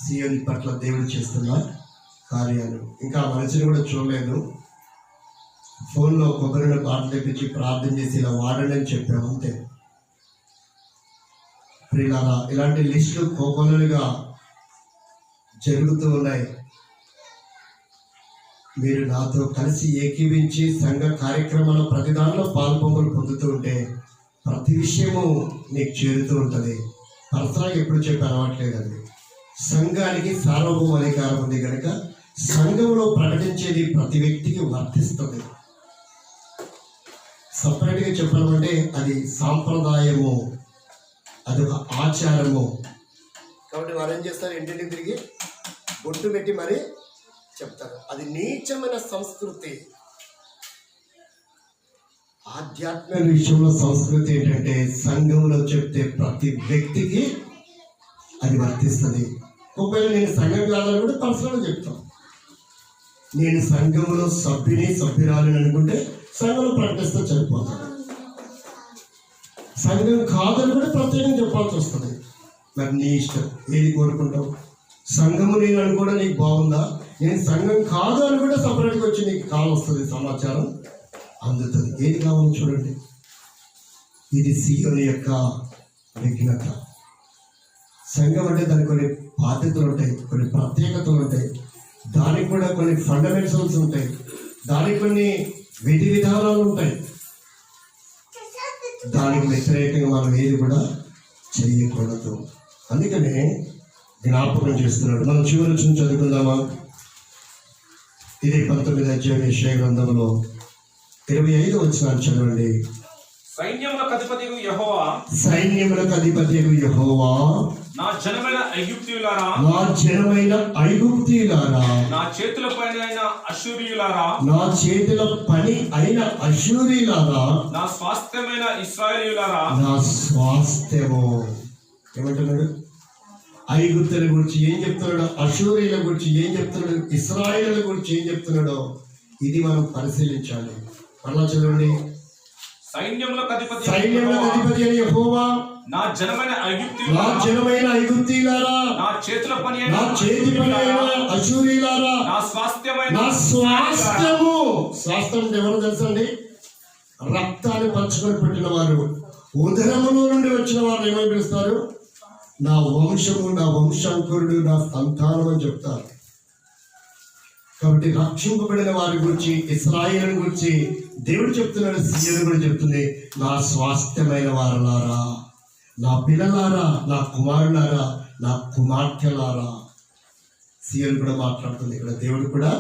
సీఎం పట్ల దేవుడు చేస్తున్న కార్యాలు. ఇంకా మనిషిని కూడా చూడలేదు. ఫోన్లో కొబ్బరిని బాటలు తెప్పించి ప్రార్థన చేసి ఇలా వాడండి అని చెప్పాము, అంతే. ప్రియులారా, ఇలాంటి లిస్టులు కోకొల్లలుగా జరుగుతూ ఉన్నాయి. మీరు నాతో కలిసి ఏకీవించి సంఘ కార్యక్రమాల ప్రతి దానిలో పాల్పొంగులు పొందుతూ ఉంటే ప్రతి విషయము నీకు చేరుతూ ఉంటుంది. పర్సనల్గా ఎప్పుడు చెప్పి అలవాట్లేదండి. సంఘానికి సార్వభౌమ అధికారం ఉంది కనుక సంఘంలో ప్రకటించేది ప్రతి వ్యక్తికి వర్తిస్తుంది. సపరేట్గా చెప్పాలంటే అది సాంప్రదాయము, అదొక ఆచారము. కాబట్టి వారు ఏం చేస్తారు, ఇంటింటికి తిరిగి బొట్టు పెట్టి మరి చెప్తారు. అది నీచమైన సంస్కృతి. ఆధ్యాత్మిక విషయంలో సంస్కృతి ఏంటంటే, సంఘంలో చెప్తే ప్రతి వ్యక్తికి అది వర్తిస్తుంది. ఒకవేళ నేను సంఘం కాదని కూడా పర్సనల్గా చెప్తాను. నేను సంఘంలో సభ్యురాలని అనుకుంటే సంఘంలో ప్రకటిస్తే సరిపోతాను. సంఘం కాదని కూడా ప్రత్యేకంగా చెప్పాల్సి వస్తుంది. మరి నీ ఇష్టం, ఏది కోరుకుంటావు. సంఘము నేను అనుకోవడం నీకు బాగుందా, నేను సంఘం కాదు అని కూడా సపరేట్గా వచ్చి నీకు కాల్ వస్తుంది, సమాచారం అందుతుంది. ఏది కావాలో చూడండి. ఇది సీయోని యొక్క విఘ్నత. సంఘం అంటే దానికి కొన్ని బాధ్యతలు ఉంటాయి, కొన్ని ప్రత్యేకతలు ఉంటాయి, దానికి కూడా కొన్ని ఫండమెంటల్స్ ఉంటాయి, దానికి కొన్ని విధి విధానాలు ఉంటాయి. దానికి వ్యతిరేకంగా మనం ఏది కూడా చేయకూడదు. అందుకనే జ్ఞాపకం చేస్తున్నాడు. మనం చివరి నుంచి చదువుకుందామా? ఇది 19వ అధ్యాయం యెషయా గ్రంథంలో 25వ వచనం చదవండి. సైన్యములకు అధిపతియగు యెహోవా, సైన్యములకు అధిపతియగు యెహోవా, నా జనమైన ఐగుప్తీయులారా, నా జనమైన ఐగుప్తీయులారా, నా చేతుల పని అయిన అష్షూరీయులారా, నా చేతుల పని అయిన అష్షూరీయులారా, నా స్వాస్థ్యమైన ఇశ్రాయేలీయులారా, నా స్వాస్థ్యము. ఏమంటున్నాడు? ఐగుప్తుల గురించి ఏం చెప్తున్నాడు, అష్షూరీయుల గురించి ఏం చెప్తున్నాడు, ఇశ్రాయేలుల గురించి ఏం చెప్తున్నాడో ఇది మనం పరిశీలించాలి. మళ్ళా చదవండి. సైన్యములకు అధిపతి అయిన యెహోవా, నా జనమైన ఐగుప్తీయులారా, నా జనమైన ఐగుప్తీయులారా, నా చేతుల పని అయిన నా చేతి పని అయిన అష్షూరీయులారా, నా స్వాస్థ్యమైన నా స్వాస్థ్యము. స్వాస్థ్యం అంటే ఎవరో తెలుసండి? రక్తాన్ని పంచుకొని పెట్టిన వారు, ఉదరములో నుండి వచ్చిన వారు ఏమని పిలుస్తారు? నా వంశము, నా వంశాంకురుడు, నా సంతానం అని చెప్తారు. కాబట్టి రక్షింపబడిన వారి గురించి, ఇశ్రాయేలు గురించి దేవుడు చెప్తున్నాడు. సీయోను కూడా చెప్తుంది, నా స్వాస్థ్యమైన వారలారా, నా పిల్లలారా, నా కుమారులారా, నా కుమార్తెలారా. సీయోను కూడా మాట్లాడుతుంది, ఇక్కడ దేవుడు కూడా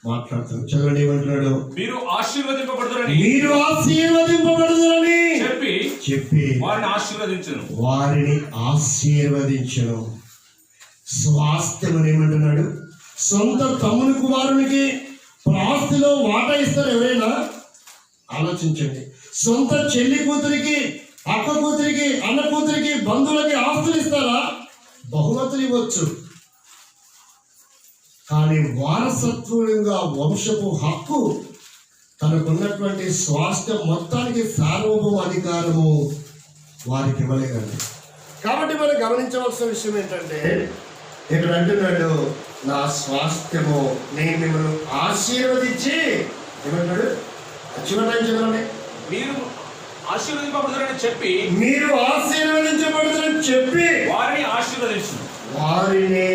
మాట్లాడుతుంది. చదవండి, ఏమంటున్నాడు? మీరు ఆశీర్వదింపబడుదురని, మీరు ఆశీర్వదింపబడుదురని చెప్పి వారిని ఆశీర్వదించను, వారిని ఆశీర్వదించను. స్వాస్థ్యం ఏమంటున్నాడు? సొంత తమ్ముని కుమారునికి ఆస్తిలో వాటా ఇస్తారు ఎవరైనా? ఆలోచించండి. సొంత చెల్లి కూతురికి, అక్క కూతురికి, అన్న కూతురికి, బంధువులకి ఆస్తులు ఇస్తారా? బహుమతులు ఇవ్వచ్చు, కానీ వారసత్వంగా వంశపు హక్కు, తనకున్నటువంటి స్వాస్థ్యం మొత్తానికి సార్వభౌమ అధికారము వారికి ఇవ్వలేదండి. కాబట్టి మనం గమనించవలసిన విషయం ఏంటంటే, ఇక్కడ అంటున్నాడు, నా స్వాస్థ్యము నేను మిమ్మల్ని ఆశీర్వదించి, ఏమంటాడు? చివరి చదవండి. మీరు ఆశీర్వదింపబడుదురని చెప్పి మీరు ఆశీర్వదించబడుతుందని చెప్పి వారిని ఆశీర్వదించును. వారిని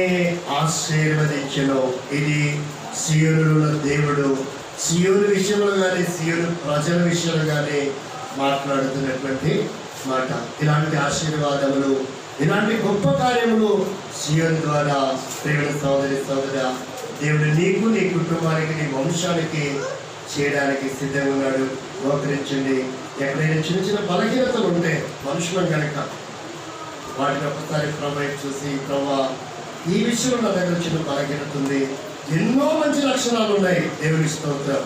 ఆశీర్వదించను. ఇది సియోనులో దేవుడు సియోను విషయంలో కానీ సియోను ప్రజల విషయంలో కానీ మాట్లాడుతున్నటువంటి మాట. ఇలాంటి ఆశీర్వాదములు, ఇలాంటి గొప్ప కార్యములు సియోను ద్వారా ప్రియమైన సోదరి సోదర దేవుడు నీకు, నీ కుటుంబానికి, నీ వంశానికి చేయడానికి సిద్ధంగా ఉన్నాడు. మోకరించండి. ఎక్కడైనా చిన్న చిన్న బలహీనతలు ఉంటే మనుషులం కనుక వాటిని ఒకసారి ప్రభు చూసి, ప్రభా ఈ విషయంలో నా దగ్గర చిన్న బలహీనత ఉంది, ఎన్నో మంచి లక్షణాలు ఉన్నాయి, దేవుని స్తోత్రం.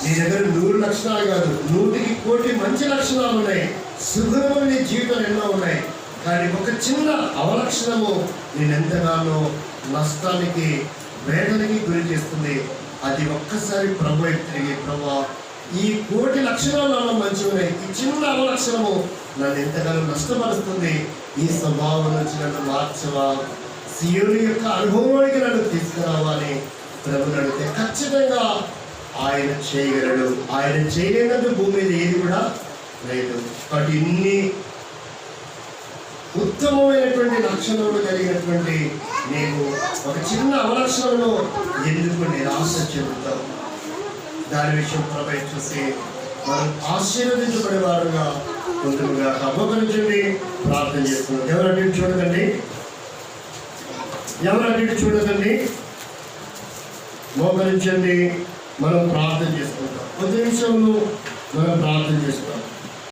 నీ దగ్గర 100 లక్షణాలు కాదు, 100కి కోటి మంచి లక్షణాలు ఉన్నాయి. సుగుణములు నీ జీవితంలో ఎన్నో ఉన్నాయి. కానీ ఒక చిన్న అవలక్షణము నేను ఎంతగానో నష్టానికి, వేదనకి గురి చేస్తుంది. అది ఒక్కసారి ప్రభు తిరిగి, ప్రభా ఈ కోటి లక్షణాలు నాలో మంచి ఉన్నాయి, ఈ చిన్న అవలక్షణము నన్ను ఎంతగానో నష్టపరుస్తుంది, ఈ స్వభావం నుంచి నన్ను మార్చవా, సియోను యొక్క అనుభవానికి నన్ను తీసుకురావాలి ప్రభు అడిగితే ఖచ్చితంగా ఆయన చేయగలడు. ఆయన చేయలేనందుకు భూమి మీద ఏది కూడా లేదు. కాబట్టి ఇన్ని ఉత్తమమైనటువంటి లక్షణములు కలిగినటువంటి నీకు ఒక చిన్న అవలక్షణంలో ఎందుకు నిరాశ చెందుతావు? దాని విషయం ప్రభు చూసి మనం ఆశీర్వదించబడేవారుగా ముందుగా అభ్యర్థించండి, ప్రార్థన చేస్తున్నాం. ఎవరంటే చూడకండి, ఎవరంటే చూడకండి, మోకరించండి. మనం ప్రార్థన చేసుకుంటాం. 10 నిమిషంలో మనం ప్రార్థన చేసుకుంటాం.